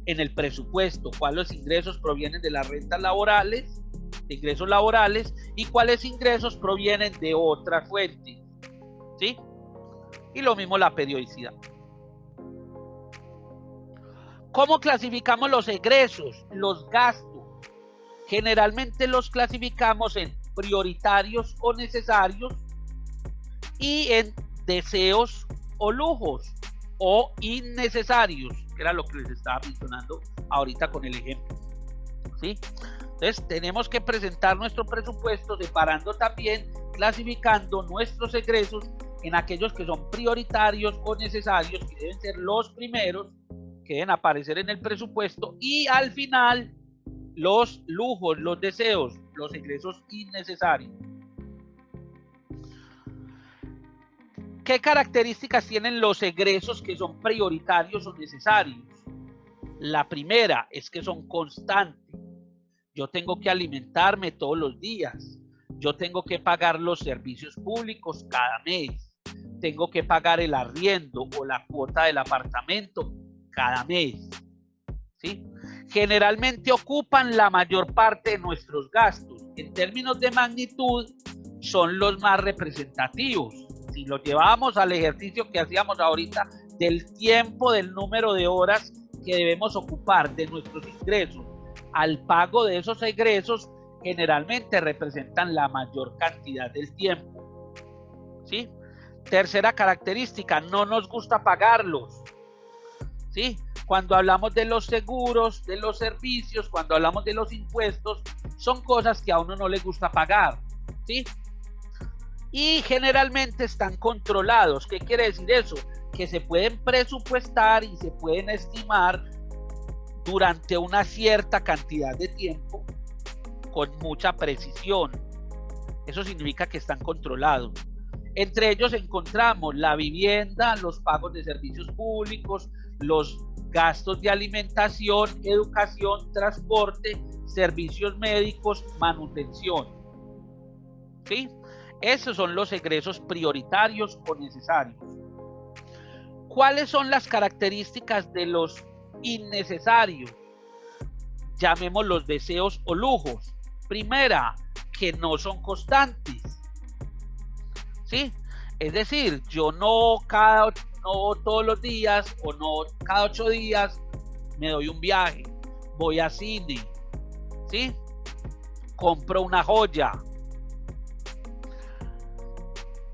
S1: en el presupuesto cuáles ingresos provienen de las rentas laborales, de ingresos laborales, y cuáles ingresos provienen de otras fuentes, ¿sí? Y lo mismo la periodicidad. ¿Cómo clasificamos los egresos, los gastos? Generalmente los clasificamos en prioritarios o necesarios y en deseos o lujos o innecesarios, que era lo que les estaba mencionando ahorita con el ejemplo, ¿sí? Entonces tenemos que presentar nuestro presupuesto separando también, clasificando nuestros egresos en aquellos que son prioritarios o necesarios, que deben ser los primeros que deben aparecer en el presupuesto, y al final los lujos, los deseos, los egresos innecesarios. ¿Qué características tienen los egresos que son prioritarios o necesarios? La primera es que son constantes. Yo tengo que alimentarme todos los días. Yo tengo que pagar los servicios públicos cada mes. Tengo que pagar el arriendo o la cuota del apartamento cada mes, ¿sí? Generalmente ocupan la mayor parte de nuestros gastos. En términos de magnitud, son los más representativos. Si lo llevábamos al ejercicio que hacíamos ahorita del tiempo, del número de horas que debemos ocupar de nuestros ingresos al pago de esos egresos, generalmente representan la mayor cantidad del tiempo, ¿sí? Tercera característica, no nos gusta pagarlos, ¿sí? Cuando hablamos de los seguros, de los servicios, cuando hablamos de los impuestos, son cosas que a uno no le gusta pagar, ¿sí? Y generalmente están controlados. ¿Qué quiere decir eso? Que se pueden presupuestar y se pueden estimar durante una cierta cantidad de tiempo con mucha precisión. Eso significa que están controlados. Entre ellos encontramos la vivienda, los pagos de servicios públicos, los gastos de alimentación, educación, transporte, servicios médicos, manutención, ¿sí? Esos son los egresos prioritarios o necesarios. ¿Cuáles son las características de los innecesarios? Llamemos los deseos o lujos. Primera, que no son constantes, ¿sí? Es decir, yo no todos los días o no cada 8 días me doy un viaje, voy a cine, ¿sí? Compro una joya.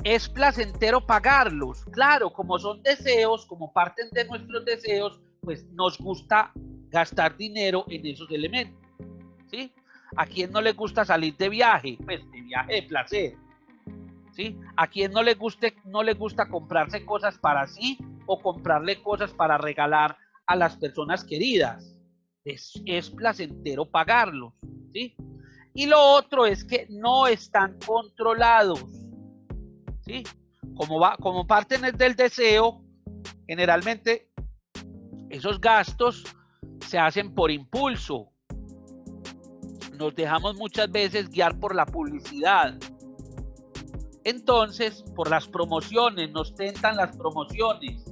S1: Es placentero pagarlos, claro, como son deseos, como parten de nuestros deseos, pues nos gusta gastar dinero en esos elementos, ¿sí? ¿A quién no le gusta salir de viaje? Pues de viaje de placer, ¿sí? ¿A quién no le gusta comprarse cosas para sí o comprarle cosas para regalar a las personas queridas? Es placentero pagarlos, ¿sí? Y lo otro es que no están controlados, ¿sí? Como parten del deseo, generalmente esos gastos se hacen por impulso. Nos dejamos muchas veces guiar por la publicidad. Entonces, por las promociones, nos tentan las promociones.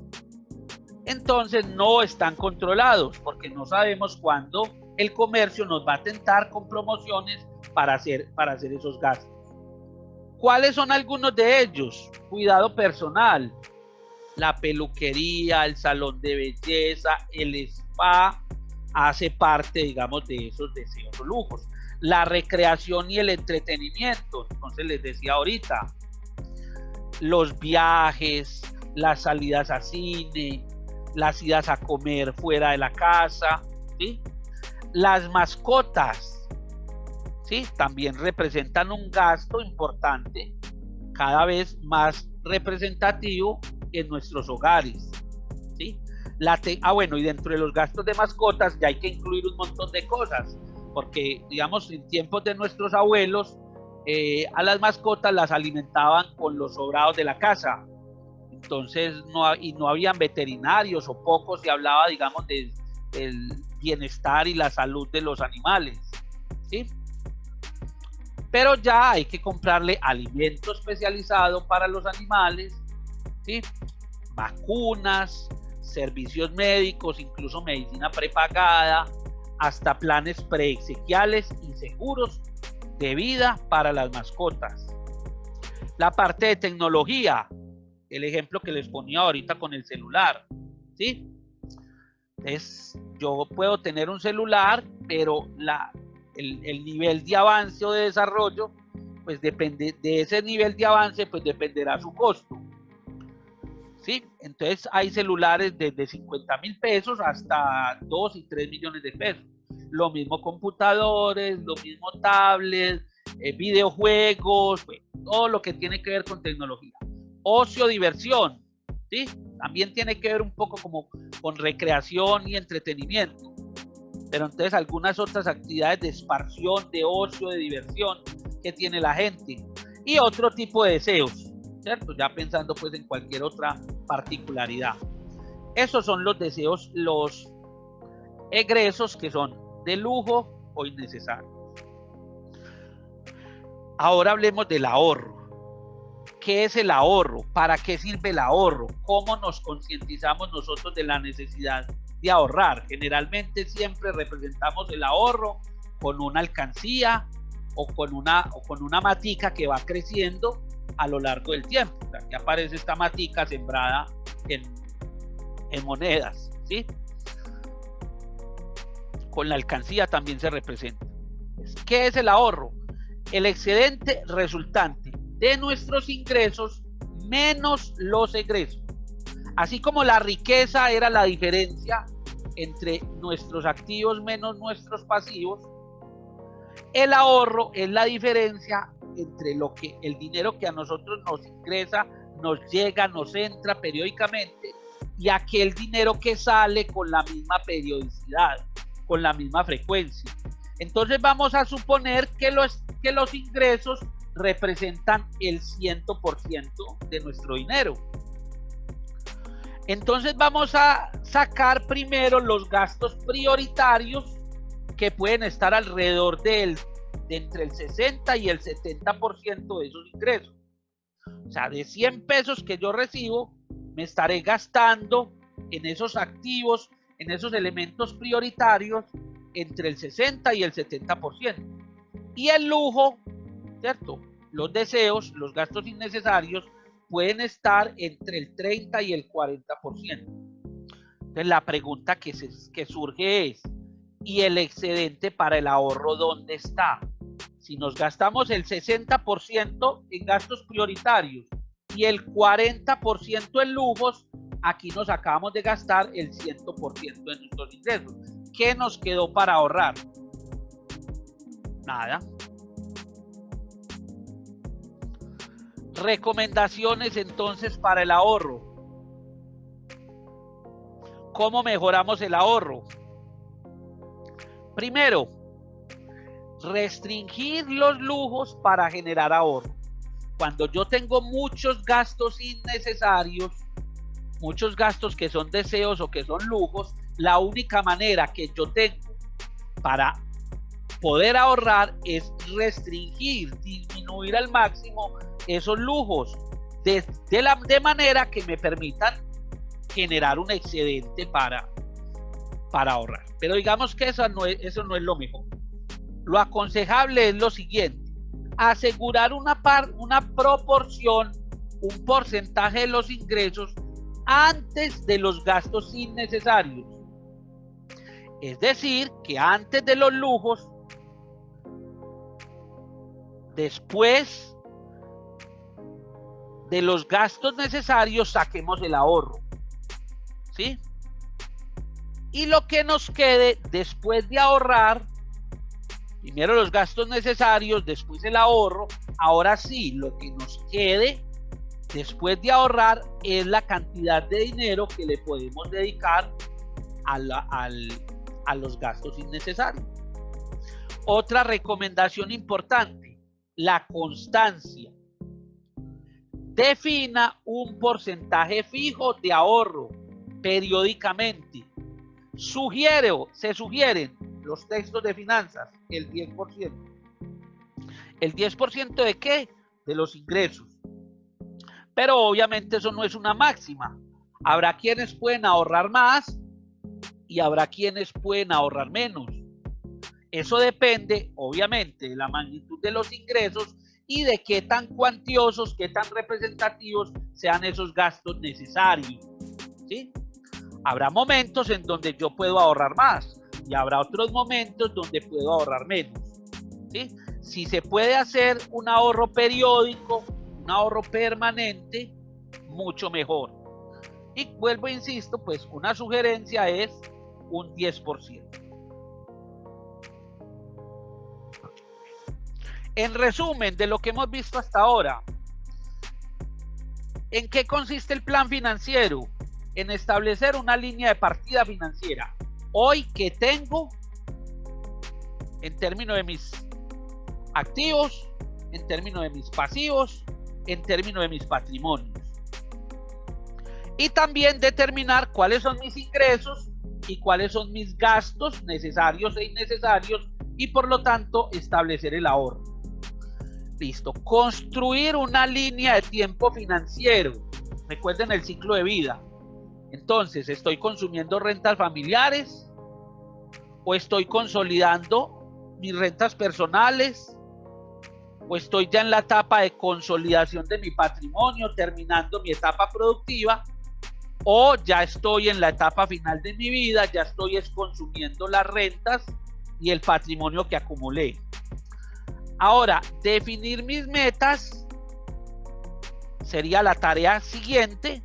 S1: Entonces no están controlados porque no sabemos cuándo el comercio nos va a tentar con promociones para hacer esos gastos. ¿Cuáles son algunos de ellos? Cuidado personal, la peluquería, el salón de belleza, el spa, hace parte, digamos, de esos deseos o lujos. La recreación y el entretenimiento, entonces les decía ahorita, los viajes, las salidas a cine, las idas a comer fuera de la casa, ¿sí? Las mascotas, ¿sí? También representan un gasto importante, cada vez más representativo en nuestros hogares, ¿sí? Bueno, y dentro de los gastos de mascotas ya hay que incluir un montón de cosas, porque, digamos, en tiempos de nuestros abuelos, a las mascotas las alimentaban con los sobrados de la casa. Entonces, no habían veterinarios o poco se hablaba, digamos, del bienestar y la salud de los animales, ¿sí? Pero ya hay que comprarle alimento especializado para los animales, ¿sí? Vacunas, servicios médicos, incluso medicina prepagada, hasta planes preexequiales y seguros de vida para las mascotas. La parte de tecnología, el ejemplo que les ponía ahorita con el celular, ¿sí? Yo puedo tener un celular, pero el nivel de avance o de desarrollo, pues depende de ese nivel de avance, pues dependerá su costo, ¿sí? Entonces hay celulares desde 50,000 pesos hasta 2 y 3 millones de pesos. Lo mismo computadores, lo mismo tablets, videojuegos, bueno, todo lo que tiene que ver con tecnología. Ocio, diversión, ¿sí? También tiene que ver un poco como con recreación y entretenimiento. Pero entonces algunas otras actividades de esparción, de ocio, de diversión que tiene la gente. Y otro tipo de deseos, ¿cierto? Ya pensando pues en cualquier otra particularidad. Esos son los deseos, los egresos que son de lujo o innecesarios. Ahora hablemos del ahorro. ¿Qué es el ahorro? ¿Para qué sirve el ahorro? ¿Cómo nos concientizamos nosotros de la necesidad de ahorrar? Generalmente siempre representamos el ahorro con una alcancía o con una matica que va creciendo a lo largo del tiempo. Aquí aparece esta matica sembrada en monedas, ¿sí? Con la alcancía también se representa. ¿Qué es el ahorro? El excedente resultante de nuestros ingresos menos los egresos. Así como la riqueza era la diferencia entre nuestros activos menos nuestros pasivos, el ahorro es la diferencia entre el dinero que a nosotros nos ingresa, nos llega, nos entra periódicamente, y aquel dinero que sale con la misma periodicidad, con la misma frecuencia. Entonces vamos a suponer que los ingresos representan el 100% de nuestro dinero. Entonces vamos a sacar primero los gastos prioritarios que pueden estar alrededor de entre el 60 y el 70% de esos ingresos. O sea, de 100 pesos que yo recibo, me estaré gastando en esos activos, en esos elementos prioritarios, entre el 60 y el 70%. Y el lujo, ¿cierto? Los deseos, los gastos innecesarios, pueden estar entre el 30 y el 40%. Entonces la pregunta que surge es, ¿y el excedente para el ahorro dónde está? Si nos gastamos el 60% en gastos prioritarios y el 40% en lujos, aquí nos acabamos de gastar el 100% de nuestros ingresos. ¿Qué nos quedó para ahorrar? Nada. Recomendaciones entonces para el ahorro. ¿Cómo mejoramos el ahorro? Primero, restringir los lujos para generar ahorro. Cuando yo tengo muchos gastos innecesarios, muchos gastos que son deseos o que son lujos, la única manera que yo tengo para poder ahorrar es restringir, disminuir al máximo esos lujos, de manera que me permitan generar un excedente para ahorrar. Pero digamos que eso no es lo mejor. Lo aconsejable es lo siguiente: asegurar una proporción, un porcentaje de los ingresos antes de los gastos innecesarios. Es decir, que antes de los lujos, después de los gastos necesarios, saquemos el ahorro, ¿sí? Y lo que nos quede después de ahorrar, primero los gastos necesarios, después el ahorro, ahora sí, lo que nos quede después de ahorrar es la cantidad de dinero que le podemos dedicar a los gastos innecesarios. Otra recomendación importante: la constancia. Defina un porcentaje fijo de ahorro periódicamente. Se sugieren los textos de finanzas el 10%. ¿El 10% de qué? De los ingresos. Pero obviamente eso no es una máxima. Habrá quienes pueden ahorrar más y habrá quienes pueden ahorrar menos. Eso depende, obviamente, de la magnitud de los ingresos y de qué tan cuantiosos, qué tan representativos sean esos gastos necesarios, ¿sí? Habrá momentos en donde yo puedo ahorrar más y habrá otros momentos donde puedo ahorrar menos, ¿sí? Si se puede hacer un ahorro periódico, un ahorro permanente, mucho mejor. Y vuelvo e insisto, pues una sugerencia es un 10%. En resumen de lo que hemos visto hasta ahora, ¿en qué consiste el plan financiero? En establecer una línea de partida financiera. Hoy, ¿qué tengo en términos de mis activos, en términos de mis pasivos, en términos de mis patrimonios? Y también determinar cuáles son mis ingresos y cuáles son mis gastos necesarios e innecesarios, y por lo tanto establecer el ahorro. Listo. Construir una línea de tiempo financiero. Recuerden el ciclo de vida. Entonces, ¿estoy consumiendo rentas familiares o estoy consolidando mis rentas personales? ¿O estoy ya en la etapa de consolidación de mi patrimonio, terminando mi etapa productiva? ¿O ya estoy en la etapa final de mi vida, ya estoy consumiendo las rentas y el patrimonio que acumulé? Ahora, definir mis metas sería la tarea siguiente.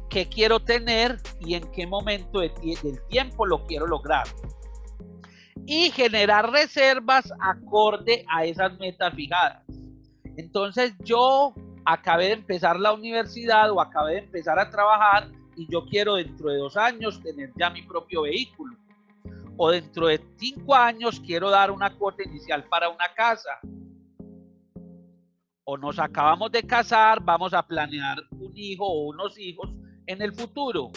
S1: ¿Qué quiero tener y en qué momento del tiempo lo quiero lograr? Y generar reservas acorde a esas metas fijadas. Entonces, yo acabé de empezar la universidad o acabé de empezar a trabajar y yo quiero dentro de 2 años tener ya mi propio vehículo. O dentro de 5 años quiero dar una cuota inicial para una casa. O nos acabamos de casar, vamos a planear un hijo o unos hijos en el futuro.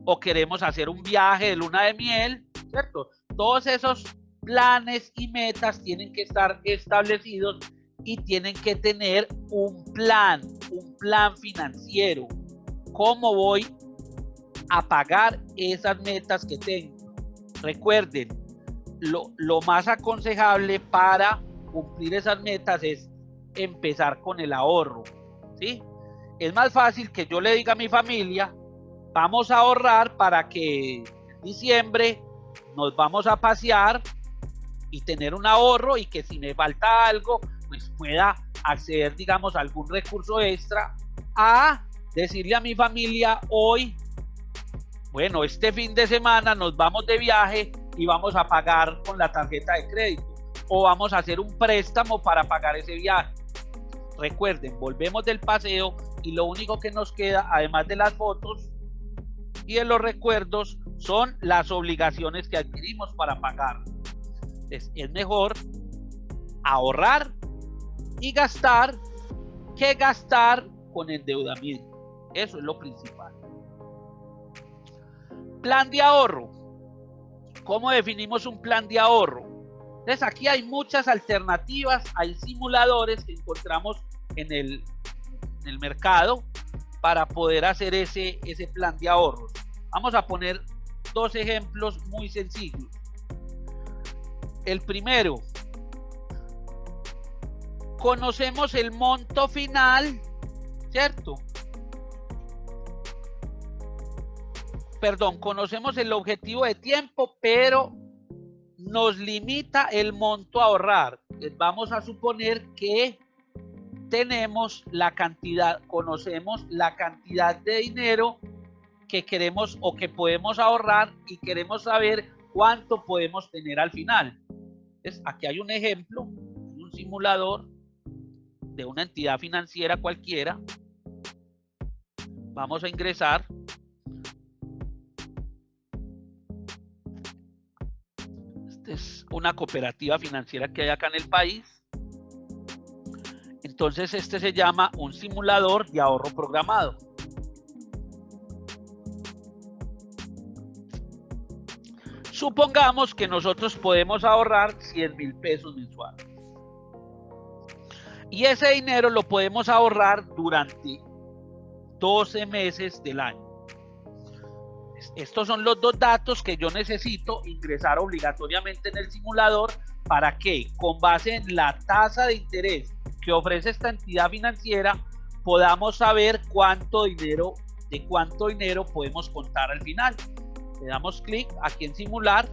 S1: O queremos hacer un viaje de luna de miel, ¿cierto? Todos esos planes y metas tienen que estar establecidos y tienen que tener un plan financiero. ¿Cómo voy a pagar esas metas que tengo? Recuerden, lo más aconsejable para cumplir esas metas es empezar con el ahorro, ¿sí? Es más fácil que yo le diga a mi familia: vamos a ahorrar para que en diciembre nos vamos a pasear y tener un ahorro, y que si me falta algo, pues pueda acceder, digamos, a algún recurso extra, a decirle a mi familia hoy, bueno, este fin de semana nos vamos de viaje y vamos a pagar con la tarjeta de crédito, o vamos a hacer un préstamo para pagar ese viaje. Recuerden, volvemos del paseo y lo único que nos queda, además de las fotos y de los recuerdos, son las obligaciones que adquirimos para pagar. Entonces, es mejor ahorrar y gastar que gastar con endeudamiento. Eso es lo principal. Plan de ahorro. ¿Cómo definimos un plan de ahorro? Entonces, aquí hay muchas alternativas, hay simuladores que encontramos en el mercado para poder hacer ese plan de ahorros. Vamos a poner dos ejemplos muy sencillos. El primero, conocemos el monto final, ¿cierto? Perdón, conocemos el objetivo de tiempo, pero nos limita el monto a ahorrar. Vamos a suponer que tenemos la cantidad, conocemos la cantidad de dinero que queremos o que podemos ahorrar, y queremos saber cuánto podemos tener al final. Entonces, aquí hay un ejemplo, un simulador de una entidad financiera cualquiera. Vamos a ingresar. Esta es una cooperativa financiera que hay acá en el país. Entonces, este se llama un simulador de ahorro programado. Supongamos que nosotros podemos ahorrar 100,000 pesos mensuales. Y ese dinero lo podemos ahorrar durante 12 meses del año. Estos son los dos datos que yo necesito ingresar obligatoriamente en el simulador para que, con base en la tasa de interés que ofrece esta entidad financiera, podamos saber de cuánto dinero podemos contar al final. Le damos clic aquí en simular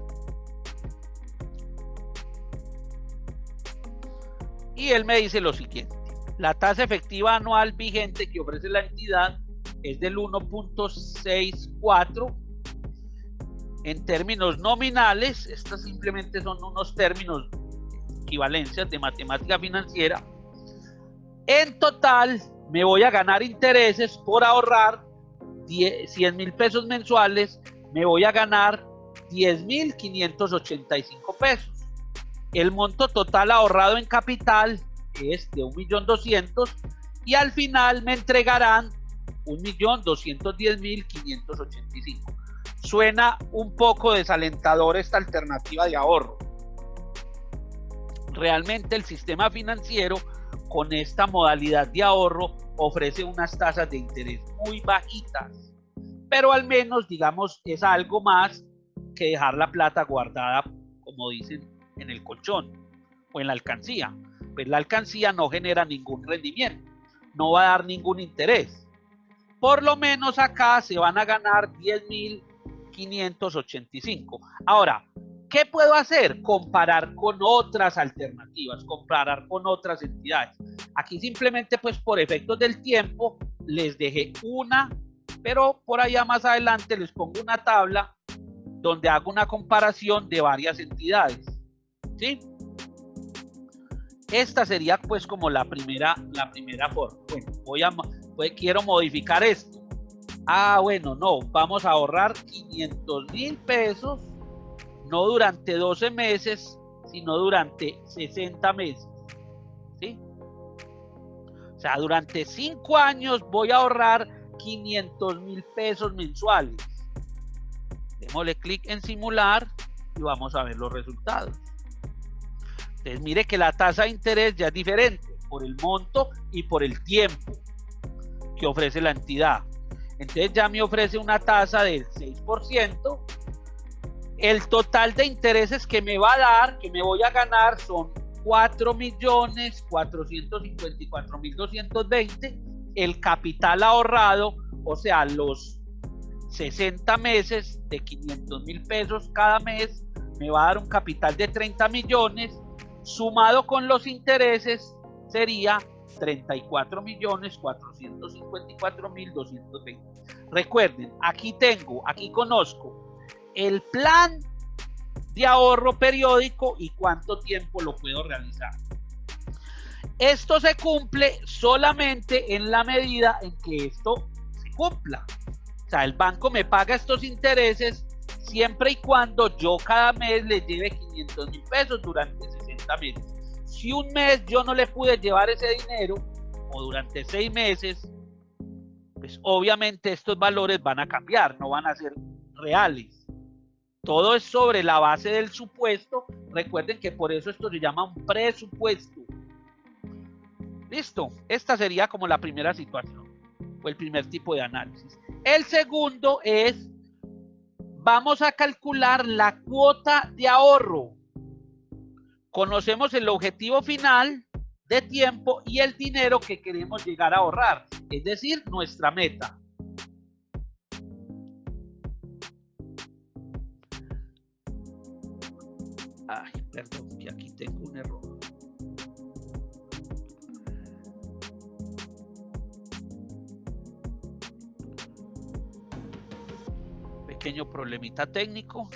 S1: y él me dice lo siguiente: la tasa efectiva anual vigente que ofrece la entidad es del 1.64. En términos nominales, estos simplemente son unos términos, equivalencias de matemática financiera. En total me voy a ganar intereses por ahorrar 100,000 pesos mensuales. Me voy a ganar 10,585 pesos. El monto total ahorrado en capital es de 1.200,000 y al final me entregarán 1.210,585. Suena un poco desalentador esta alternativa de ahorro. Realmente el sistema financiero con esta modalidad de ahorro ofrece unas tasas de interés muy bajitas, pero al menos, digamos, es algo más que dejar la plata guardada, como dicen, en el colchón o en la alcancía. Pues la alcancía no genera ningún rendimiento, no va a dar ningún interés. Por lo menos acá se van a ganar 10,585. Ahora, ¿qué puedo hacer? Comparar con otras alternativas, comparar con otras entidades. Aquí simplemente, pues por efectos del tiempo, les dejé una, pero por allá más adelante les pongo una tabla donde hago una comparación de varias entidades, ¿sí? Esta sería pues como la primera forma. Bueno, quiero modificar esto. Bueno, no, vamos a ahorrar 500,000 pesos, no durante 12 meses, sino durante 60 meses, ¿sí? O sea, durante 5 años voy a ahorrar 500,000 pesos mensuales. Démosle clic en simular y vamos a ver los resultados. Entonces, mire que la tasa de interés ya es diferente por el monto y por el tiempo que ofrece la entidad. Entonces ya me ofrece una tasa del 6%. El total de intereses que me va a dar, que me voy a ganar, son 4,454,220. El capital ahorrado, o sea, los 60 meses de 500.000 pesos cada mes, me va a dar un capital de 30 millones, sumado con los intereses sería 34.454.220. Recuerden, aquí conozco el plan de ahorro periódico y cuánto tiempo lo puedo realizar. Esto se cumple solamente en la medida en que esto se cumpla. O sea, el banco me paga estos intereses siempre y cuando yo cada mes le lleve 500.000 pesos durante 60 meses. Si un mes yo no le pude llevar ese dinero, o durante 6 meses, pues obviamente estos valores van a cambiar, no van a ser reales. Todo es sobre la base del supuesto. Recuerden que por eso esto se llama un presupuesto. Listo, esta sería como la primera situación o el primer tipo de análisis. El segundo es, vamos a calcular la cuota de ahorro. Conocemos el objetivo final de tiempo y el dinero que queremos llegar a ahorrar, es decir, nuestra meta. Ay, perdón, que aquí tengo un error. Pequeño problemita técnico.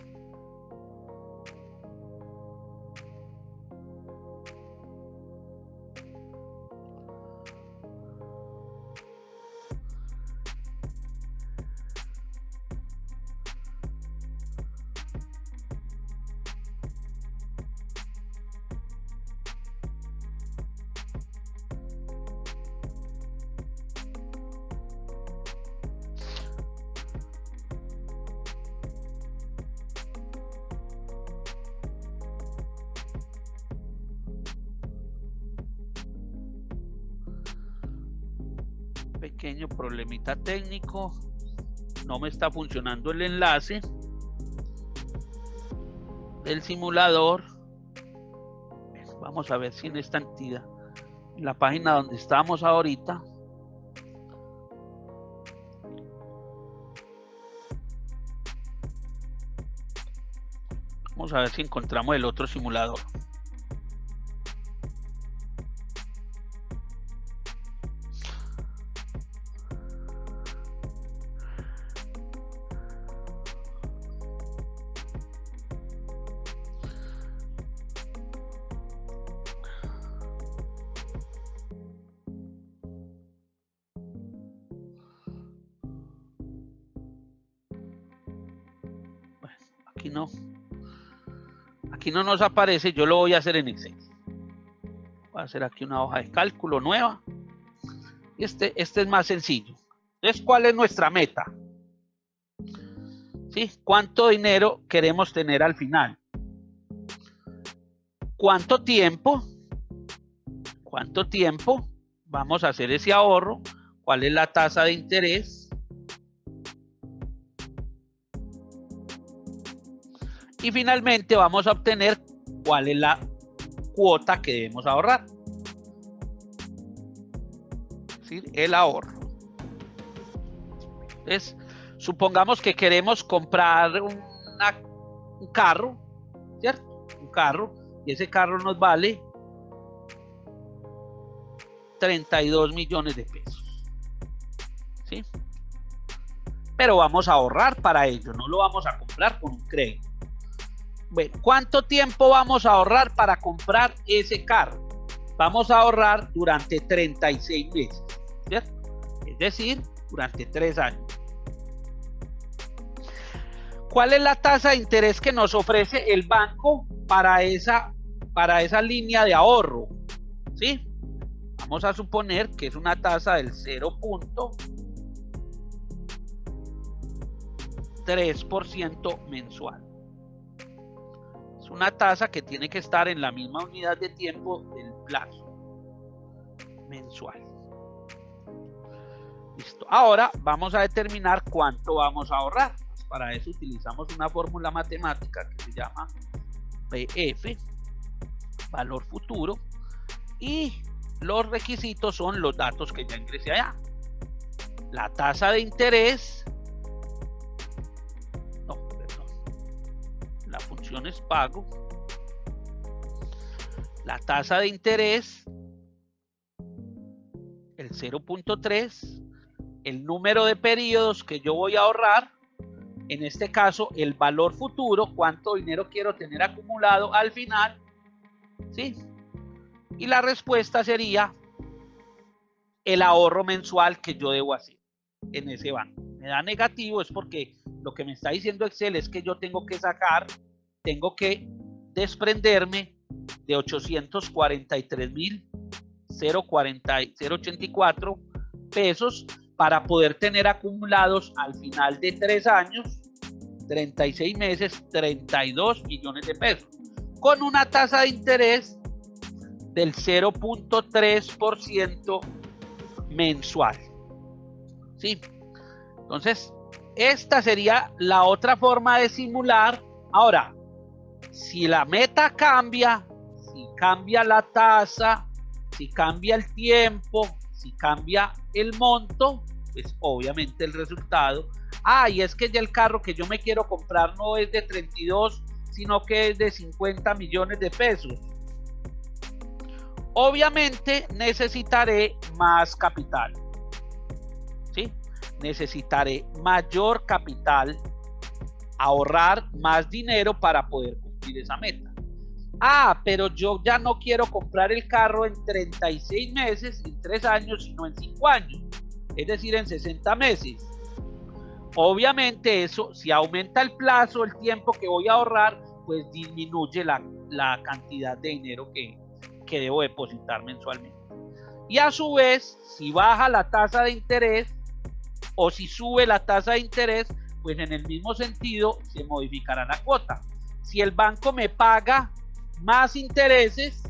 S1: Pequeño problemita técnico, no me está funcionando el enlace del simulador. Vamos a ver si en esta entidad, en la página donde estamos ahorita, vamos a ver si encontramos el otro simulador. Aquí no nos aparece, yo lo voy a hacer en Excel. Voy a hacer aquí una hoja de cálculo nueva. Este es más sencillo. Entonces, ¿cuál es nuestra meta? ¿Sí? ¿Cuánto dinero queremos tener al final? ¿Cuánto tiempo? ¿Cuánto tiempo vamos a hacer ese ahorro? ¿Cuál es la tasa de interés? Y finalmente vamos a obtener cuál es la cuota que debemos ahorrar. ¿Sí? El ahorro. Entonces, supongamos que queremos comprar un carro, ¿cierto? Un carro, y ese carro nos vale 32 millones de pesos. ¿Sí? Pero vamos a ahorrar para ello, no lo vamos a comprar con un crédito. Bueno, ¿cuánto tiempo vamos a ahorrar para comprar ese carro? Vamos a ahorrar durante 36 meses, ¿cierto? Es decir, durante 3 años. ¿Cuál es la tasa de interés que nos ofrece el banco para esa línea de ahorro? ¿Sí? Vamos a suponer que es una tasa del 0.3% mensual. Es una tasa que tiene que estar en la misma unidad de tiempo del plazo mensual. Listo. Ahora vamos a determinar cuánto vamos a ahorrar. Pues para eso utilizamos una fórmula matemática que se llama PF, valor futuro, y los requisitos son los datos que ya ingresé allá. La tasa de interés opciones pago, la tasa de interés, el 0.3, el número de periodos que yo voy a ahorrar, en este caso el valor futuro, cuánto dinero quiero tener acumulado al final, ¿sí? Y la respuesta sería el ahorro mensual que yo debo hacer en ese banco. Me da negativo es porque lo que me está diciendo Excel es que yo tengo que desprenderme de 843.084 pesos para poder tener acumulados al final de 3 años, 36 meses, 32 millones de pesos, con una tasa de interés del 0.3% mensual. ¿Sí? Entonces, esta sería la otra forma de simular. Ahora, si la meta cambia, si cambia la tasa, si cambia el tiempo, si cambia el monto, pues obviamente el resultado. Y es que ya el carro que yo me quiero comprar no es de 32, sino que es de 50 millones de pesos. Obviamente necesitaré más capital, ¿sí? Necesitaré mayor capital, ahorrar más dinero para poder cumplir esa meta. Pero yo ya no quiero comprar el carro en 36 meses, en 3 años, sino en 5 años, es decir, en 60 meses. Obviamente eso, si aumenta el plazo, el tiempo que voy a ahorrar, pues disminuye la cantidad de dinero que debo depositar mensualmente. Y a su vez, si baja la tasa de interés o si sube la tasa de interés, pues en el mismo sentido se modificará la cuota. Si el banco me paga más intereses,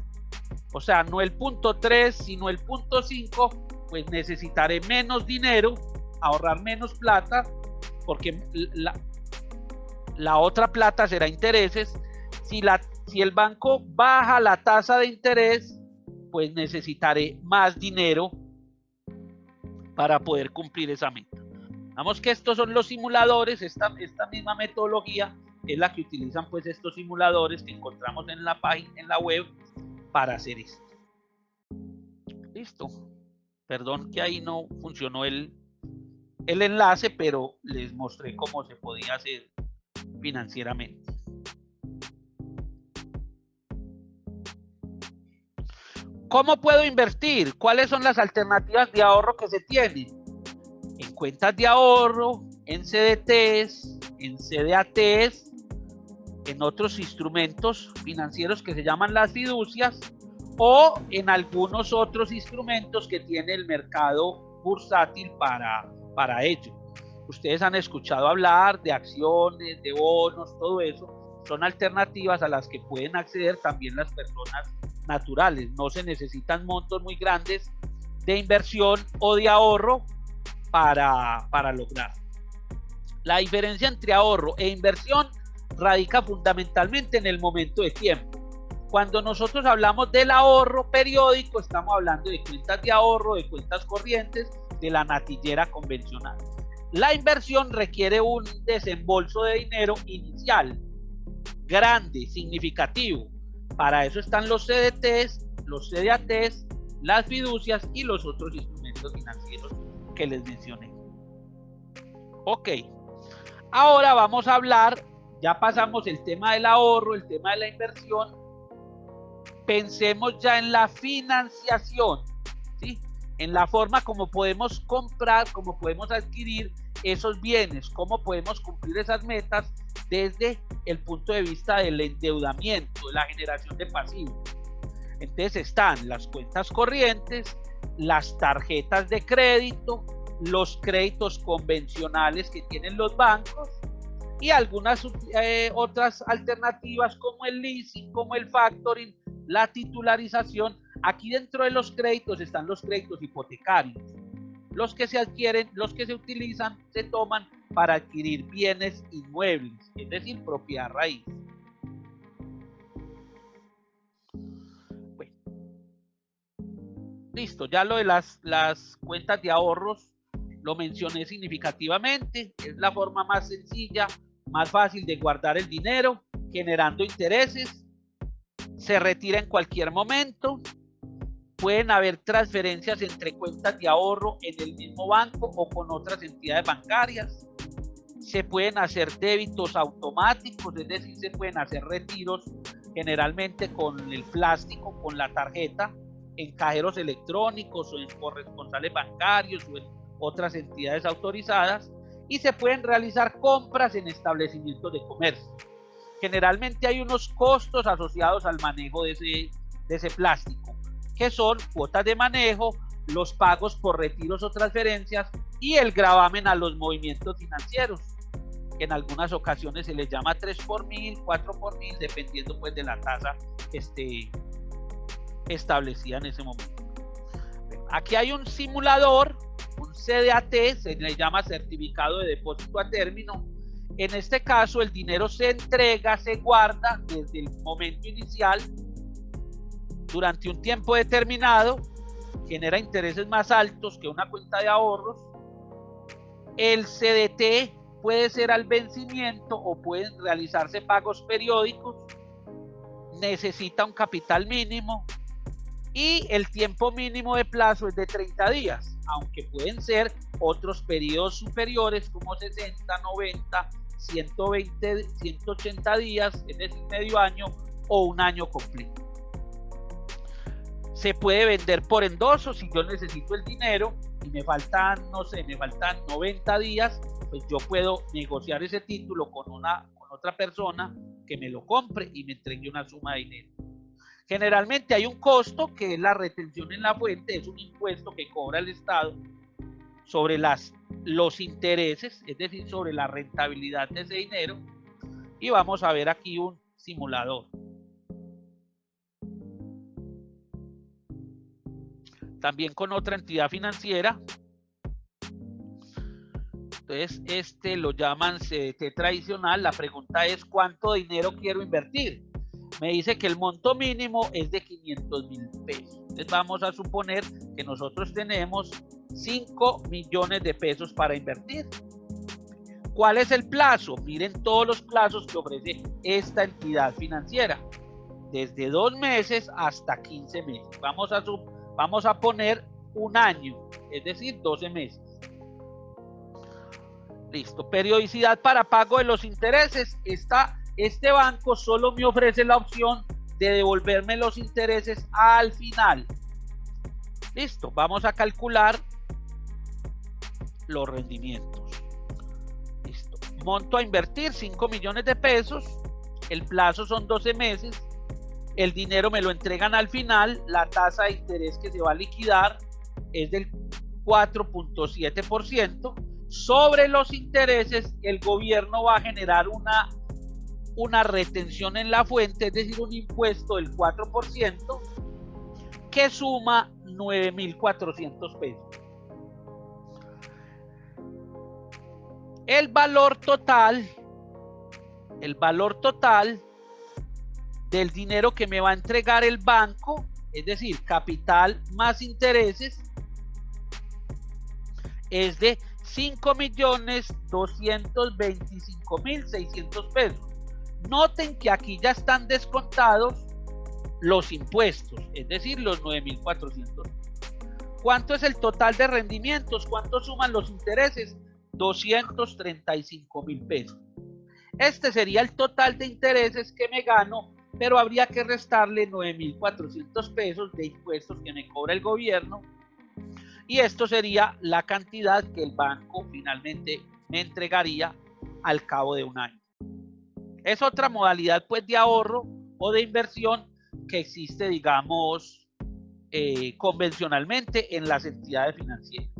S1: o sea, no el 0.3 sino el 0.5, pues necesitaré menos dinero, ahorrar menos plata, porque la otra plata será intereses. Si el banco baja la tasa de interés, pues necesitaré más dinero para poder cumplir esa meta. Vamos que estos son los simuladores, esta misma metodología es la que utilizan pues estos simuladores que encontramos en la página, en la web, para hacer esto. Listo. Perdón que ahí no funcionó el enlace, pero les mostré cómo se podía hacer financieramente. ¿Cómo puedo invertir? ¿Cuáles son las alternativas de ahorro que se tienen? En cuentas de ahorro, en CDTs, en CDATs, en otros instrumentos financieros que se llaman las fiducias, o en algunos otros instrumentos que tiene el mercado bursátil para ello. Ustedes han escuchado hablar de acciones, de bonos, todo eso. Son alternativas a las que pueden acceder también las personas naturales. No se necesitan montos muy grandes de inversión o de ahorro para lograr. La diferencia entre ahorro e inversión radica fundamentalmente en el momento de tiempo. Cuando nosotros hablamos del ahorro periódico, estamos hablando de cuentas de ahorro, de cuentas corrientes, de la natillera convencional. La inversión requiere un desembolso de dinero inicial, grande, significativo. Para eso están los CDTs, los CDATs, las fiducias y los otros instrumentos financieros que les mencioné. Ok, ahora vamos a hablar, ya pasamos el tema del ahorro, el tema de la inversión, pensemos ya en la financiación, ¿sí? En la forma como podemos comprar, como podemos adquirir esos bienes, cómo podemos cumplir esas metas desde el punto de vista del endeudamiento, de la generación de pasivos. Entonces están las cuentas corrientes, las tarjetas de crédito, los créditos convencionales que tienen los bancos y algunas otras alternativas como el leasing, como el factoring, la titularización. Aquí dentro de los créditos están los créditos hipotecarios, los que se adquieren, los que se utilizan, se toman para adquirir bienes inmuebles, es decir, propiedad raíz. Bueno, listo, ya lo de las cuentas de ahorros lo mencioné significativamente, es la forma más sencilla, más fácil de guardar el dinero. generando intereses, se retira en cualquier momento, pueden haber transferencias entre cuentas de ahorro en el mismo banco o con otras entidades bancarias, se pueden hacer débitos automáticos, es decir, se pueden hacer retiros generalmente con el plástico, con la tarjeta, en cajeros electrónicos o en corresponsales bancarios o en otras entidades autorizadas, y se pueden realizar compras en establecimientos de comercio. Generalmente hay unos costos asociados al manejo de ese plástico, que son cuotas de manejo, los pagos por retiros o transferencias y el gravamen a los movimientos financieros, que en algunas ocasiones se les llama 3 por 1000, 4 por 1000, dependiendo pues de la tasa que esté establecida en ese momento. Aquí hay un simulador, un CDAT, se le llama certificado de depósito a término. En este caso el dinero se entrega, se guarda desde el momento inicial durante un tiempo determinado, genera intereses más altos que una cuenta de ahorros. El CDT puede ser al vencimiento o pueden realizarse pagos periódicos, necesita un capital mínimo y el tiempo mínimo de plazo es de 30 días, aunque pueden ser otros periodos superiores como 60, 90, 120, 180 días, es decir, medio año o un año completo. Se puede vender por endoso. Si yo necesito el dinero y me faltan, no sé, me faltan 90 días, pues yo puedo negociar ese título con otra persona que me lo compre y me entregue una suma de dinero. Generalmente hay un costo que es la retención en la fuente, es un impuesto que cobra el Estado sobre los intereses, es decir, sobre la rentabilidad de ese dinero. Y vamos a ver aquí un simulador. También con otra entidad financiera. Entonces, lo llaman CDT tradicional. La pregunta es, ¿cuánto dinero quiero invertir? Me dice que el monto mínimo es de 500,000 pesos. Entonces, vamos a suponer que nosotros tenemos 5 millones de pesos para invertir. ¿Cuál es el plazo? Miren todos los plazos que ofrece esta entidad financiera. Desde 2 meses hasta 15 meses. Vamos a poner un año, es decir, 12 meses. Listo. Periodicidad para pago de los intereses. Este banco solo me ofrece la opción de devolverme los intereses al final. Listo. Vamos a calcular los rendimientos. Listo. Monto a invertir 5 millones de pesos. El plazo son 12 meses. El dinero me lo entregan al final. La tasa de interés que se va a liquidar es del 4.7%. Sobre los intereses, el gobierno va a generar una retención en la fuente, es decir, un impuesto del 4% que suma 9,400 pesos. El valor total del dinero que me va a entregar el banco, es decir, capital más intereses, es de 5,225,600 pesos. Noten que aquí ya están descontados los impuestos, es decir, los 9,400. ¿Cuánto es el total de rendimientos? ¿Cuánto suman los intereses? 235,000 pesos. Este sería el total de intereses que me gano, pero habría que restarle 9,400 pesos de impuestos que me cobra el gobierno. Y esto sería la cantidad que el banco finalmente me entregaría al cabo de un año. Es otra modalidad pues de ahorro o de inversión que existe, digamos, convencionalmente en las entidades financieras.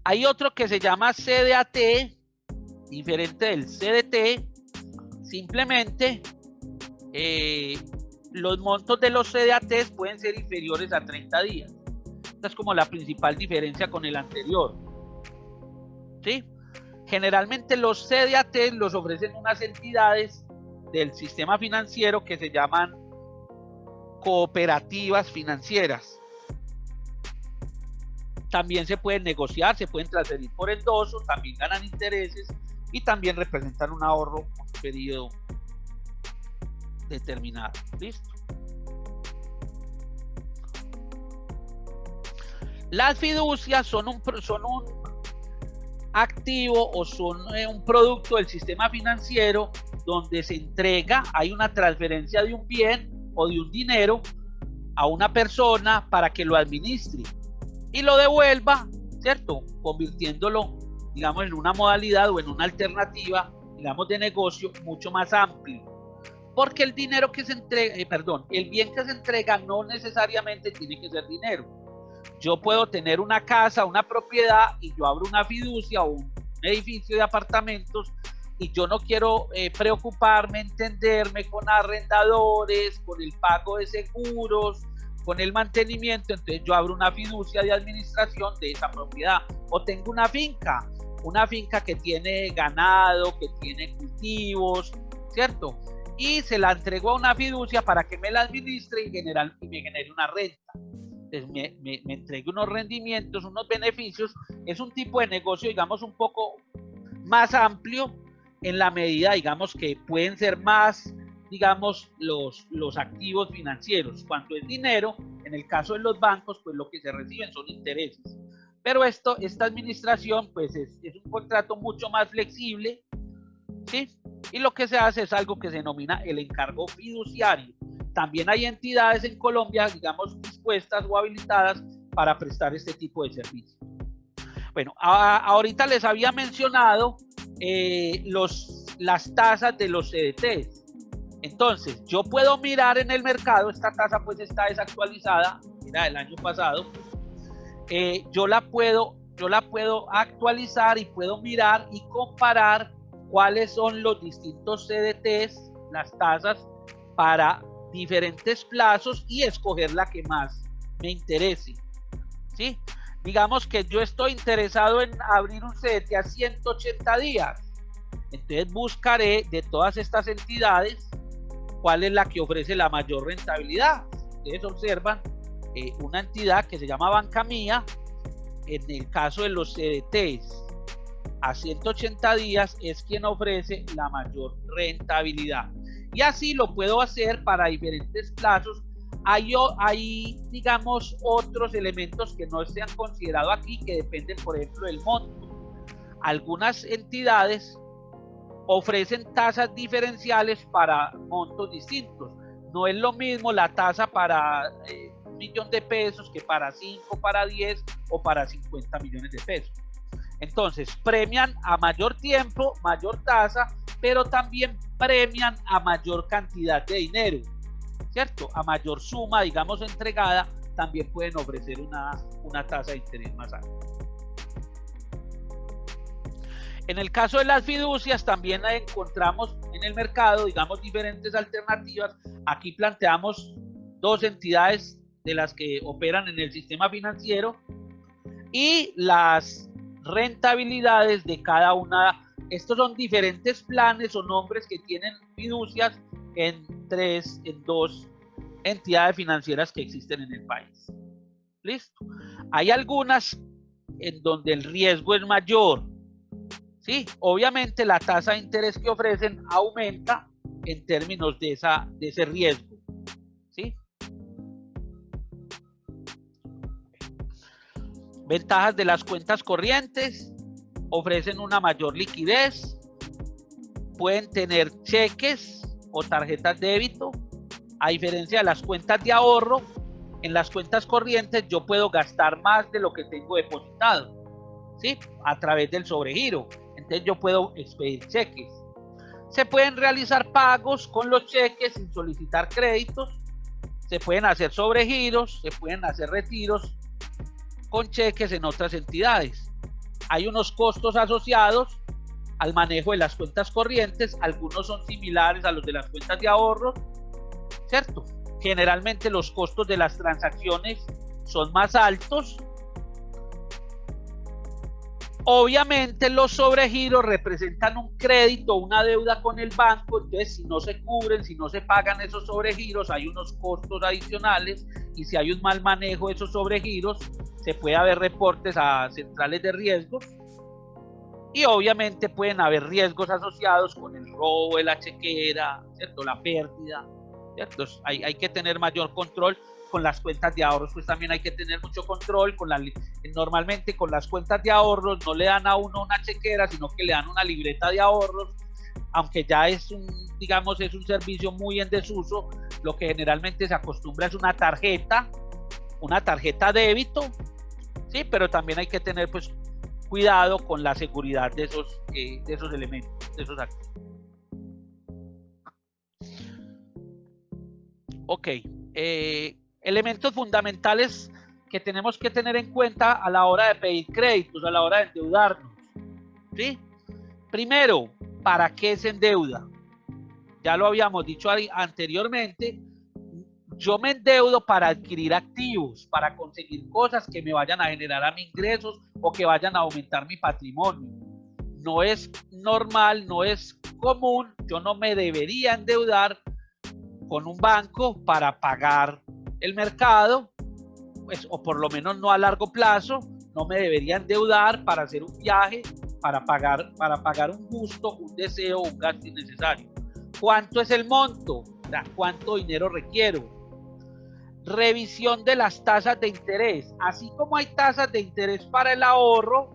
S1: Hay otro que se llama CDAT, diferente del CDT. Simplemente los montos de los CDATs pueden ser inferiores a 30 días. Esta es como la principal diferencia con el anterior. ¿Sí? Generalmente los CDATs los ofrecen unas entidades del sistema financiero que se llaman cooperativas financieras. También se pueden negociar, se pueden transferir por endoso, también ganan intereses y también representan un ahorro por un periodo determinado. ¿Listo? Las fiducias son un activo o son un producto del sistema financiero donde se entrega, hay una transferencia de un bien o de un dinero a una persona para que lo administre y lo devuelva, ¿cierto? Convirtiéndolo, digamos, en una modalidad o en una alternativa, digamos, de negocio mucho más amplio. Porque el dinero que se entrega, el bien que se entrega no necesariamente tiene que ser dinero. Yo puedo tener una casa, una propiedad y yo abro una fiducia o un edificio de apartamentos y yo no quiero preocuparme, entenderme con arrendadores, con el pago de seguros, con el mantenimiento. Entonces yo abro una fiducia de administración de esa propiedad. O tengo una finca que tiene ganado, que tiene cultivos, ¿cierto? Y se la entrego a una fiducia para que me la administre y me genere una renta. Entonces me entregue unos rendimientos, unos beneficios. Es un tipo de negocio, digamos, un poco más amplio en la medida, digamos, que pueden ser más, digamos, los activos financieros. Cuando es dinero, en el caso de los bancos, pues lo que se reciben son intereses. Pero esta administración, pues es un contrato mucho más flexible, ¿sí? Y lo que se hace es algo que se denomina el encargo fiduciario. También hay entidades en Colombia, digamos, dispuestas o habilitadas para prestar este tipo de servicios. Bueno, ahorita les había mencionado las tasas de los CDTs. Entonces, yo puedo mirar en el mercado, esta tasa pues está desactualizada, era del año pasado. Yo la puedo actualizar y puedo mirar y comparar cuáles son los distintos CDTs, las tasas para diferentes plazos y escoger la que más me interese, ¿sí? Digamos que yo estoy interesado en abrir un CDT a 180 días. Entonces buscaré de todas estas entidades cuál es la que ofrece la mayor rentabilidad. Ustedes observan una entidad que se llama Banca Mía. En el caso de los CDTs a 180 días es quien ofrece la mayor rentabilidad. Y así lo puedo hacer para diferentes plazos. Hay, digamos, otros elementos que no se han considerado aquí, que dependen, por ejemplo, del monto. Algunas entidades ofrecen tasas diferenciales para montos distintos. No es lo mismo la tasa para 1 millón de pesos que para 5, para 10 o para 50 millones de pesos. Entonces, premian a mayor tiempo, mayor tasa, pero también premian a mayor cantidad de dinero, ¿cierto? A mayor suma, digamos, entregada, también pueden ofrecer una tasa de interés más alta. En el caso de las fiducias, también encontramos en el mercado, digamos, diferentes alternativas. Aquí planteamos dos entidades de las que operan en el sistema financiero y las rentabilidades de cada una. Estos son diferentes planes o nombres que tienen fiducias en dos entidades financieras que existen en el país. ¿Listo? Hay algunas en donde el riesgo es mayor. Sí, obviamente la tasa de interés que ofrecen aumenta en términos de ese riesgo. ¿Sí? Ventajas de las cuentas corrientes: ofrecen una mayor liquidez, pueden tener cheques o tarjetas de débito. A diferencia de las cuentas de ahorro, en las cuentas corrientes yo puedo gastar más de lo que tengo depositado, ¿sí? A través del sobregiro. Entonces yo puedo expedir cheques. Se pueden realizar pagos con los cheques sin solicitar créditos. Se pueden hacer sobregiros, se pueden hacer retiros con cheques en otras entidades. Hay unos costos asociados al manejo de las cuentas corrientes. Algunos son similares a los de las cuentas de ahorro, ¿cierto? Generalmente los costos de las transacciones son más altos. Obviamente los sobregiros representan un crédito, una deuda con el banco, entonces si no se cubren, si no se pagan esos sobregiros, hay unos costos adicionales y si hay un mal manejo de esos sobregiros, se puede haber reportes a centrales de riesgos y obviamente pueden haber riesgos asociados con el robo de la chequera, ¿cierto? La pérdida, ¿cierto? Entonces, hay que tener mayor control. Con las cuentas de ahorros pues también hay que tener mucho control. Normalmente con las cuentas de ahorros no le dan a uno una chequera, sino que le dan una libreta de ahorros, aunque ya es un servicio muy en desuso. Lo que generalmente se acostumbra es una tarjeta débito, sí, pero también hay que tener pues cuidado con la seguridad de esos elementos, de esos activos. Ok, elementos fundamentales que tenemos que tener en cuenta a la hora de pedir créditos, a la hora de endeudarnos, ¿sí? Primero, ¿para qué se endeuda? Ya lo habíamos dicho anteriormente, yo me endeudo para adquirir activos, para conseguir cosas que me vayan a generar a mis ingresos o que vayan a aumentar mi patrimonio. No es normal, no es común, yo no me debería endeudar con un banco para pagar el mercado, pues, o por lo menos no a largo plazo. No me debería endeudar para hacer un viaje, para pagar un gusto, un deseo, un gasto innecesario. ¿Cuánto es el monto? ¿Cuánto dinero requiero? Revisión de las tasas de interés. Así como hay tasas de interés para el ahorro,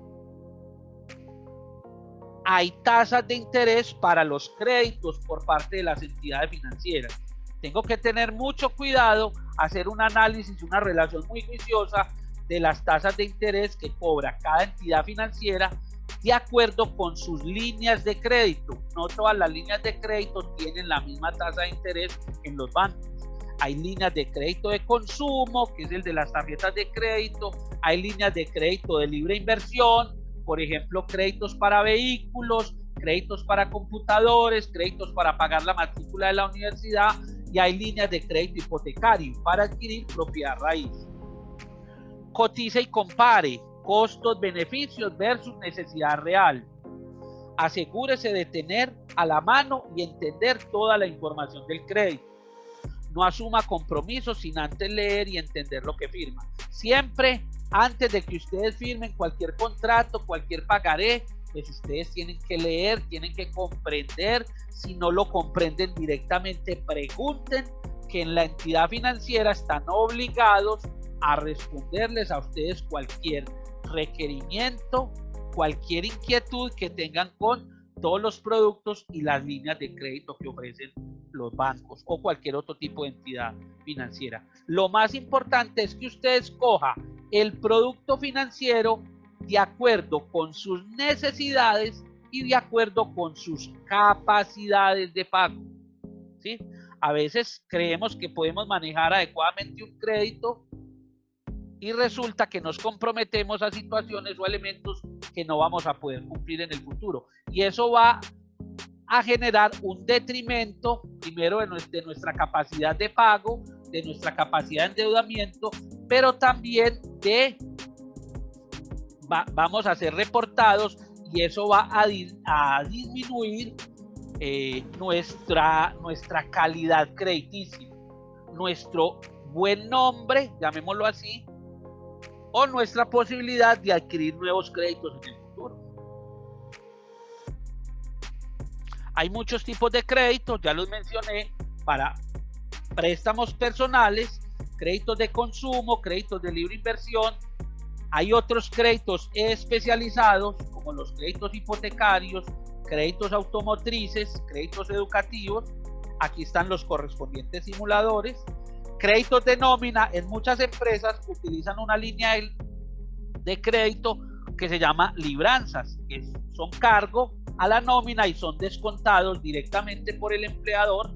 S1: hay tasas de interés para los créditos por parte de las entidades financieras. Tengo que tener mucho cuidado, hacer un análisis, una relación muy juiciosa de las tasas de interés que cobra cada entidad financiera de acuerdo con sus líneas de crédito. No todas las líneas de crédito tienen la misma tasa de interés en los bancos. Hay líneas de crédito de consumo, que es el de las tarjetas de crédito. Hay líneas de crédito de libre inversión, por ejemplo, créditos para vehículos, créditos para computadores, créditos para pagar la matrícula de la universidad, y hay líneas de crédito hipotecario para adquirir propiedad raíz. Cotice y compare costos, beneficios versus necesidad real. Asegúrese de tener a la mano y entender toda la información del crédito. No asuma compromisos sin antes leer y entender lo que firma. Siempre, antes de que ustedes firmen cualquier contrato, cualquier pagaré, pues ustedes tienen que leer, tienen que comprender. Si no lo comprenden directamente, pregunten, que en la entidad financiera están obligados a responderles a ustedes cualquier requerimiento, cualquier inquietud que tengan con todos los productos y las líneas de crédito que ofrecen los bancos o cualquier otro tipo de entidad financiera. Lo más importante es que usted escoja el producto financiero de acuerdo con sus necesidades y de acuerdo con sus capacidades de pago, ¿sí? A veces creemos que podemos manejar adecuadamente un crédito y resulta que nos comprometemos a situaciones o elementos que no vamos a poder cumplir en el futuro. Y eso va a generar un detrimento, primero, de nuestra capacidad de pago, de nuestra capacidad de endeudamiento, pero también vamos a ser reportados y eso va a disminuir nuestra calidad crediticia, nuestro buen nombre, llamémoslo así, o nuestra posibilidad de adquirir nuevos créditos en el futuro. Hay muchos tipos de créditos, ya los mencioné, para préstamos personales, créditos de consumo, créditos de libre inversión. Hay otros créditos especializados, como los créditos hipotecarios, créditos automotrices, créditos educativos. Aquí están los correspondientes simuladores. Créditos de nómina. En muchas empresas utilizan una línea de crédito que se llama libranzas, que son cargo a la nómina y son descontados directamente por el empleador,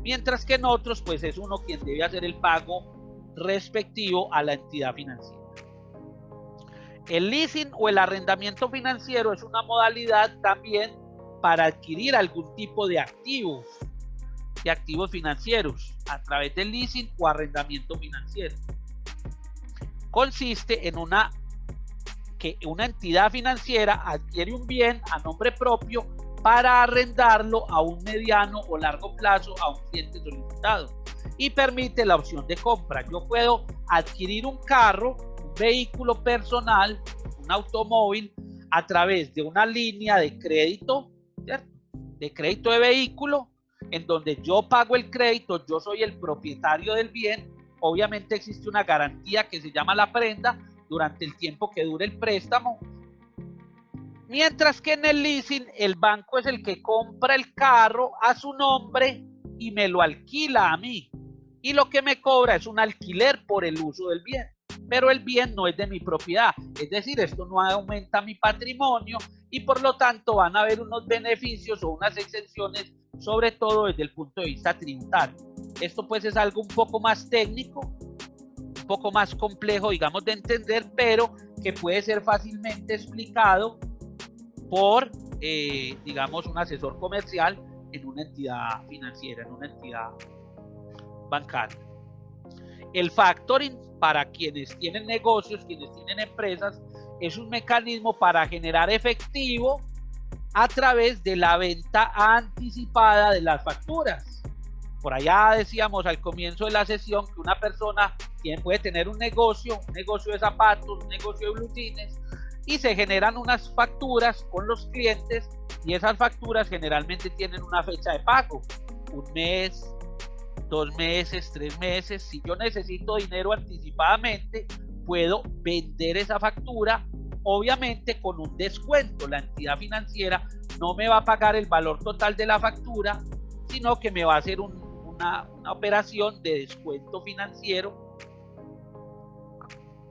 S1: mientras que en otros pues es uno quien debe hacer el pago respectivo a la entidad financiera. El leasing o el arrendamiento financiero es una modalidad también para adquirir algún tipo de activos financieros a través del leasing o arrendamiento financiero. Consiste en una que una entidad financiera adquiere un bien a nombre propio para arrendarlo a un mediano o largo plazo a un cliente solicitado y permite la opción de compra. Yo puedo adquirir un carro, un vehículo personal, un automóvil a través de una línea de crédito, ¿cierto? De crédito de vehículo, en donde yo pago el crédito, yo soy el propietario del bien. Obviamente existe una garantía que se llama la prenda durante el tiempo que dure el préstamo. Mientras que en el leasing el banco es el que compra el carro a su nombre y me lo alquila a mí. Y lo que me cobra es un alquiler por el uso del bien. Pero el bien no es de mi propiedad. Es decir, esto no aumenta mi patrimonio y por lo tanto van a haber unos beneficios o unas exenciones, sobre todo desde el punto de vista tributario. Esto pues es algo un poco más técnico, un poco más complejo, digamos, de entender, pero que puede ser fácilmente explicado por, digamos, un asesor comercial en una entidad financiera, en una entidad bancaria. El factoring, para quienes tienen negocios, quienes tienen empresas, es un mecanismo para generar efectivo a través de la venta anticipada de las facturas. Por allá decíamos al comienzo de la sesión que una persona puede tener un negocio de zapatos, un negocio de blusines, y se generan unas facturas con los clientes y esas facturas generalmente tienen una fecha de pago, un mes, 2 meses, 3 meses. Si yo necesito dinero anticipadamente, puedo vender esa factura, obviamente con un descuento. La entidad financiera no me va a pagar el valor total de la factura, sino que me va a hacer una operación de descuento financiero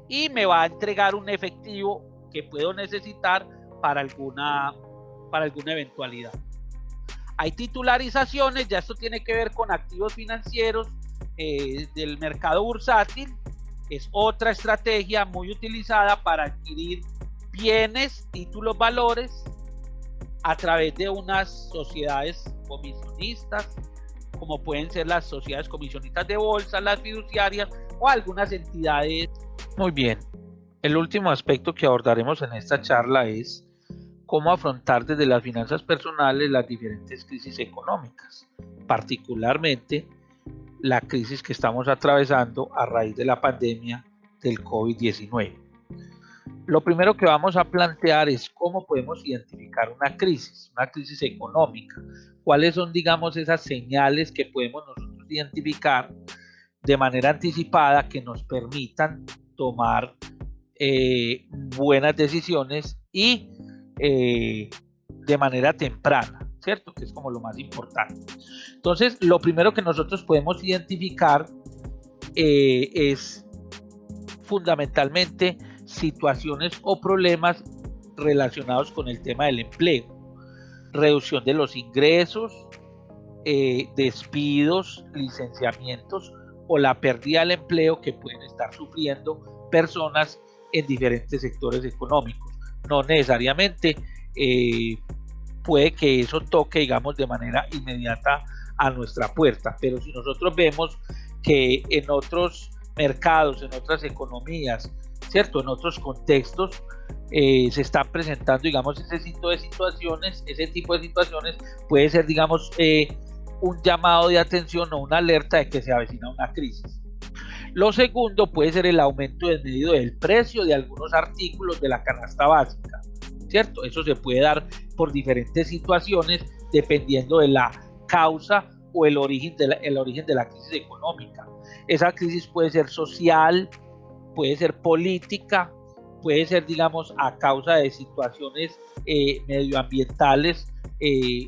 S1: y me va a entregar un efectivo que puedo necesitar para alguna eventualidad. Hay titularizaciones, ya esto tiene que ver con activos financieros del mercado bursátil. Es otra estrategia muy utilizada para adquirir bienes, títulos, valores a través de unas sociedades comisionistas, como pueden ser las sociedades comisionistas de bolsa, las fiduciarias o algunas entidades. Muy bien. El último aspecto que abordaremos en esta charla es cómo afrontar desde las finanzas personales las diferentes crisis económicas, particularmente la crisis que estamos atravesando a raíz de la pandemia del COVID-19. Lo primero que vamos a plantear es cómo podemos identificar una crisis económica. ¿Cuáles son, digamos, esas señales que podemos nosotros identificar de manera anticipada que nos permitan tomar buenas decisiones y de manera temprana, ¿cierto? Que es como lo más importante. Entonces, lo primero que nosotros podemos identificar es fundamentalmente situaciones o problemas relacionados con el tema del empleo, reducción de los ingresos, despidos, licenciamientos o la pérdida del empleo que pueden estar sufriendo personas en diferentes sectores económicos. No necesariamente puede que eso toque, digamos, de manera inmediata a nuestra puerta, pero si nosotros vemos que en otros mercados, en otras economías, ¿cierto? En otros contextos se están presentando, digamos, ese tipo de situaciones, puede ser, digamos, un llamado de atención o una alerta de que se avecina una crisis. Lo segundo puede ser el aumento desmedido del precio de algunos artículos de la canasta básica, ¿cierto? Eso se puede dar por diferentes situaciones dependiendo de la causa o el origen de la crisis económica. Esa crisis puede ser social, puede ser política, puede ser, digamos, a causa de situaciones medioambientales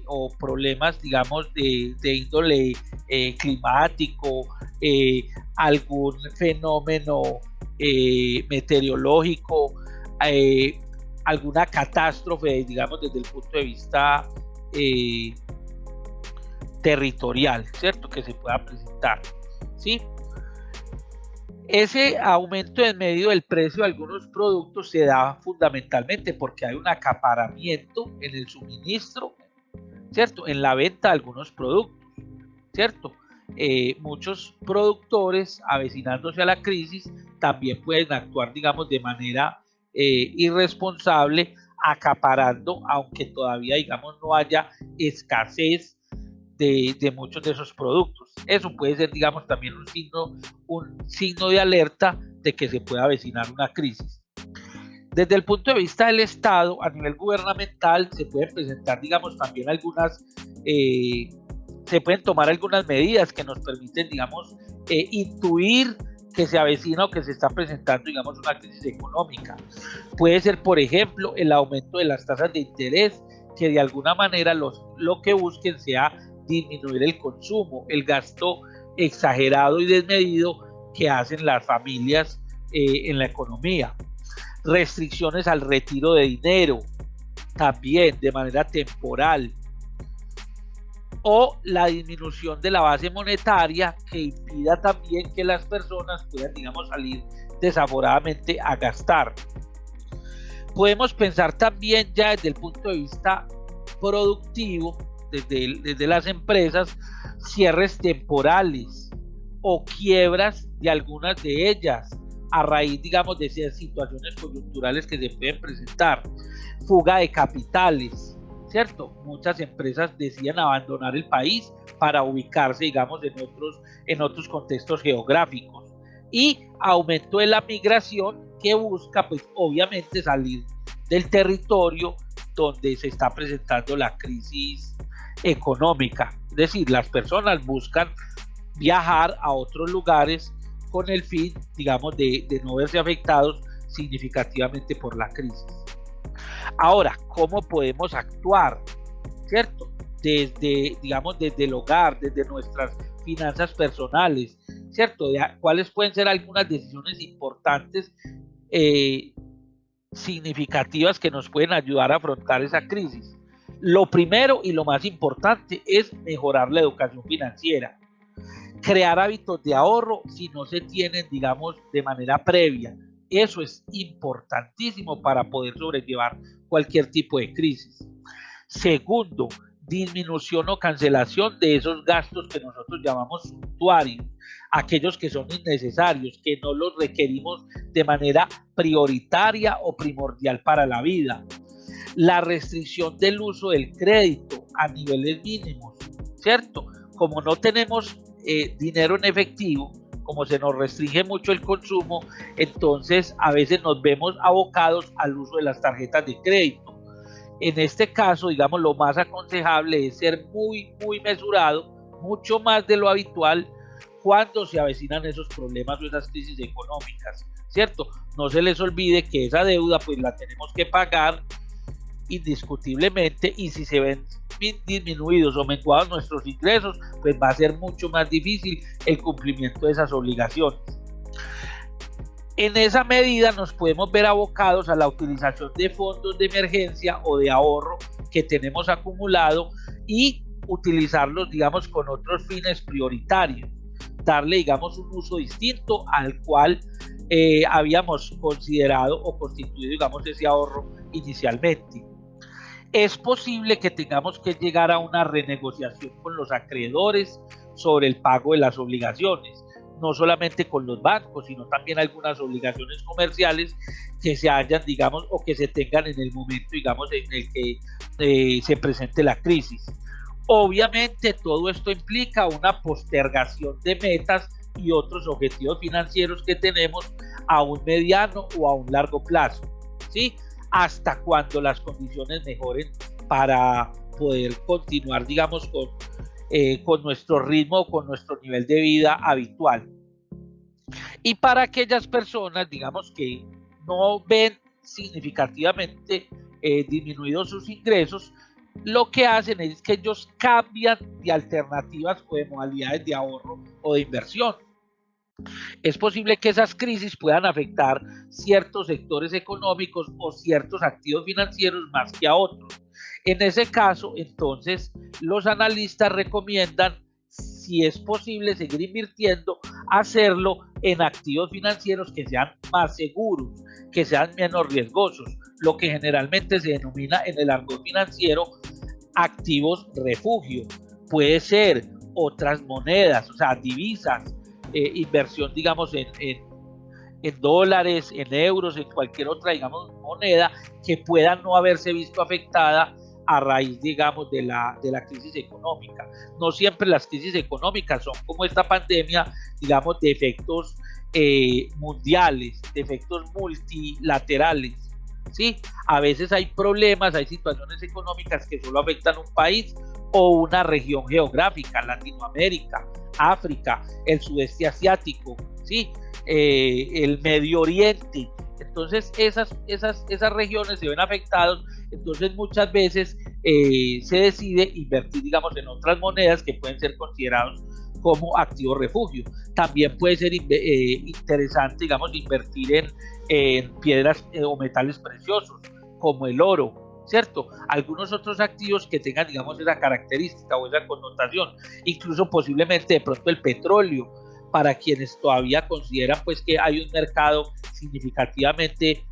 S1: o problemas, digamos, de índole climático, algún fenómeno meteorológico, alguna catástrofe, digamos, desde el punto de vista territorial, ¿cierto? Que se pueda presentar, ¿sí? Ese aumento en medio del precio de algunos productos se da fundamentalmente porque hay un acaparamiento en el suministro, ¿cierto? En la venta de algunos productos, ¿cierto? Muchos productores, avecinándose a la crisis, también pueden actuar, digamos, de manera irresponsable, acaparando, aunque todavía, digamos, no haya escasez de muchos de esos productos. Eso puede ser, digamos, también un signo de alerta de que se pueda avecinar una crisis. Desde el punto de vista del Estado, a nivel gubernamental, se pueden presentar, digamos, también se pueden tomar algunas medidas que nos permiten, digamos, intuir que se avecina o que se está presentando, digamos, una crisis económica. Puede ser, por ejemplo, el aumento de las tasas de interés, que de alguna manera lo que busquen sea disminuir el consumo, el gasto exagerado y desmedido que hacen las familias en la economía. Restricciones al retiro de dinero, también de manera temporal, o la disminución de la base monetaria que impida también que las personas puedan, digamos, salir desaforadamente a gastar. Podemos pensar también ya desde el punto de vista productivo, desde las empresas, cierres temporales o quiebras de algunas de ellas a raíz, digamos, de esas situaciones coyunturales que se pueden presentar, fuga de capitales, ¿cierto? Muchas empresas deciden abandonar el país para ubicarse, digamos, en otros contextos geográficos, y aumento de la migración que busca, pues, obviamente salir del territorio donde se está presentando la crisis económica. Es decir, las personas buscan viajar a otros lugares con el fin, digamos, de no verse afectados significativamente por la crisis. Ahora, ¿cómo podemos actuar? ¿Cierto? Digamos, desde el hogar, desde nuestras finanzas personales, ¿cierto? ¿Cuáles pueden ser algunas decisiones importantes, significativas, que nos pueden ayudar a afrontar esa crisis? Lo primero y lo más importante es mejorar la educación financiera. Crear hábitos de ahorro si no se tienen, digamos, de manera previa. Eso es importantísimo para poder sobrellevar cualquier tipo de crisis. Segundo, disminución o cancelación de esos gastos que nosotros llamamos suntuarios, aquellos que son innecesarios, que no los requerimos de manera prioritaria o primordial para la vida. La restricción del uso del crédito a niveles mínimos, ¿cierto? Como no tenemos dinero en efectivo, como se nos restringe mucho el consumo, entonces a veces nos vemos abocados al uso de las tarjetas de crédito. En este caso, digamos, lo más aconsejable es ser muy mesurado, mucho más de lo habitual, cuando se avecinan esos problemas o esas crisis económicas, ¿cierto? No se les olvide que esa deuda, pues, la tenemos que pagar indiscutiblemente, y si se ven disminuidos o menguados nuestros ingresos, pues va a ser mucho más difícil el cumplimiento de esas obligaciones. En esa medida nos podemos ver abocados a la utilización de fondos de emergencia o de ahorro que tenemos acumulado, y utilizarlos, digamos, con otros fines prioritarios, darle, digamos, un uso distinto al cual habíamos considerado o constituido, digamos, ese ahorro inicialmente. Es posible que tengamos que llegar a una renegociación con los acreedores sobre el pago de las obligaciones, no solamente con los bancos, sino también algunas obligaciones comerciales que se hayan, digamos, o que se tengan en el momento, digamos, en el que se presente la crisis. Obviamente todo esto implica una postergación de metas y otros objetivos financieros que tenemos a un mediano o a un largo plazo, ¿sí? Hasta cuando las condiciones mejoren para poder continuar, digamos, con nuestro ritmo, con nuestro nivel de vida habitual. Y para aquellas personas, digamos, que no ven significativamente disminuidos sus ingresos, lo que hacen es que ellos cambian de alternativas o de modalidades de ahorro o de inversión. Es posible que esas crisis puedan afectar ciertos sectores económicos o ciertos activos financieros más que a otros. En ese caso, entonces, los analistas recomiendan, si es posible seguir invirtiendo, hacerlo en activos financieros que sean más seguros, que sean menos riesgosos, lo que generalmente se denomina en el argot financiero activos refugio. Puede ser otras monedas, o sea, divisas, inversión, digamos, en dólares, en euros, en cualquier otra, digamos, moneda que pueda no haberse visto afectada a raíz, digamos, de la crisis económica. No siempre las crisis económicas son como esta pandemia, digamos, de efectos mundiales, de efectos multilaterales, ¿sí? A veces hay problemas, hay situaciones económicas que solo afectan un país o una región geográfica, Latinoamérica, África, el sudeste asiático, ¿sí? El Medio Oriente. Entonces esas regiones se ven afectadas, entonces muchas veces se decide invertir, digamos, en otras monedas que pueden ser considerados como activo refugio. También puede ser interesante, digamos, invertir en piedras o metales preciosos, como el oro, ¿cierto? Algunos otros activos que tengan, digamos, esa característica o esa connotación, incluso posiblemente de pronto el petróleo, para quienes todavía consideran pues que hay un mercado significativamente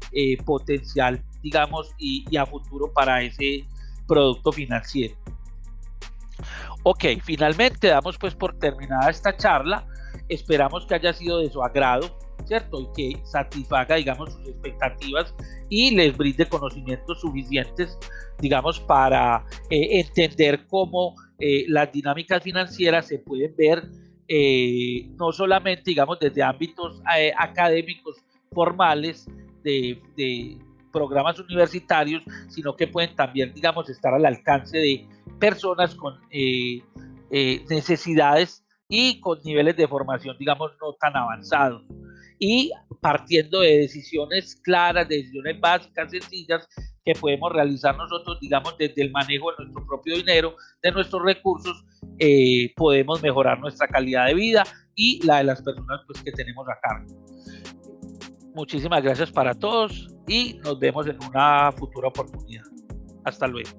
S1: potencial, digamos, y a futuro para ese producto financiero. Ok, finalmente damos pues por terminada esta charla. Esperamos que haya sido de su agrado, ¿cierto? Y que satisfaga, digamos, sus expectativas y les brinde conocimientos suficientes, digamos, para entender cómo las dinámicas financieras se pueden ver no solamente, digamos, desde ámbitos académicos formales de programas universitarios, sino que pueden también, digamos, estar al alcance de personas con necesidades y con niveles de formación, digamos, no tan avanzados. Y partiendo de decisiones claras, de decisiones básicas, sencillas, que podemos realizar nosotros, digamos, desde el manejo de nuestro propio dinero, de nuestros recursos, podemos mejorar nuestra calidad de vida y la de las personas pues, que tenemos a cargo. Muchísimas gracias para todos y nos vemos en una futura oportunidad. Hasta luego.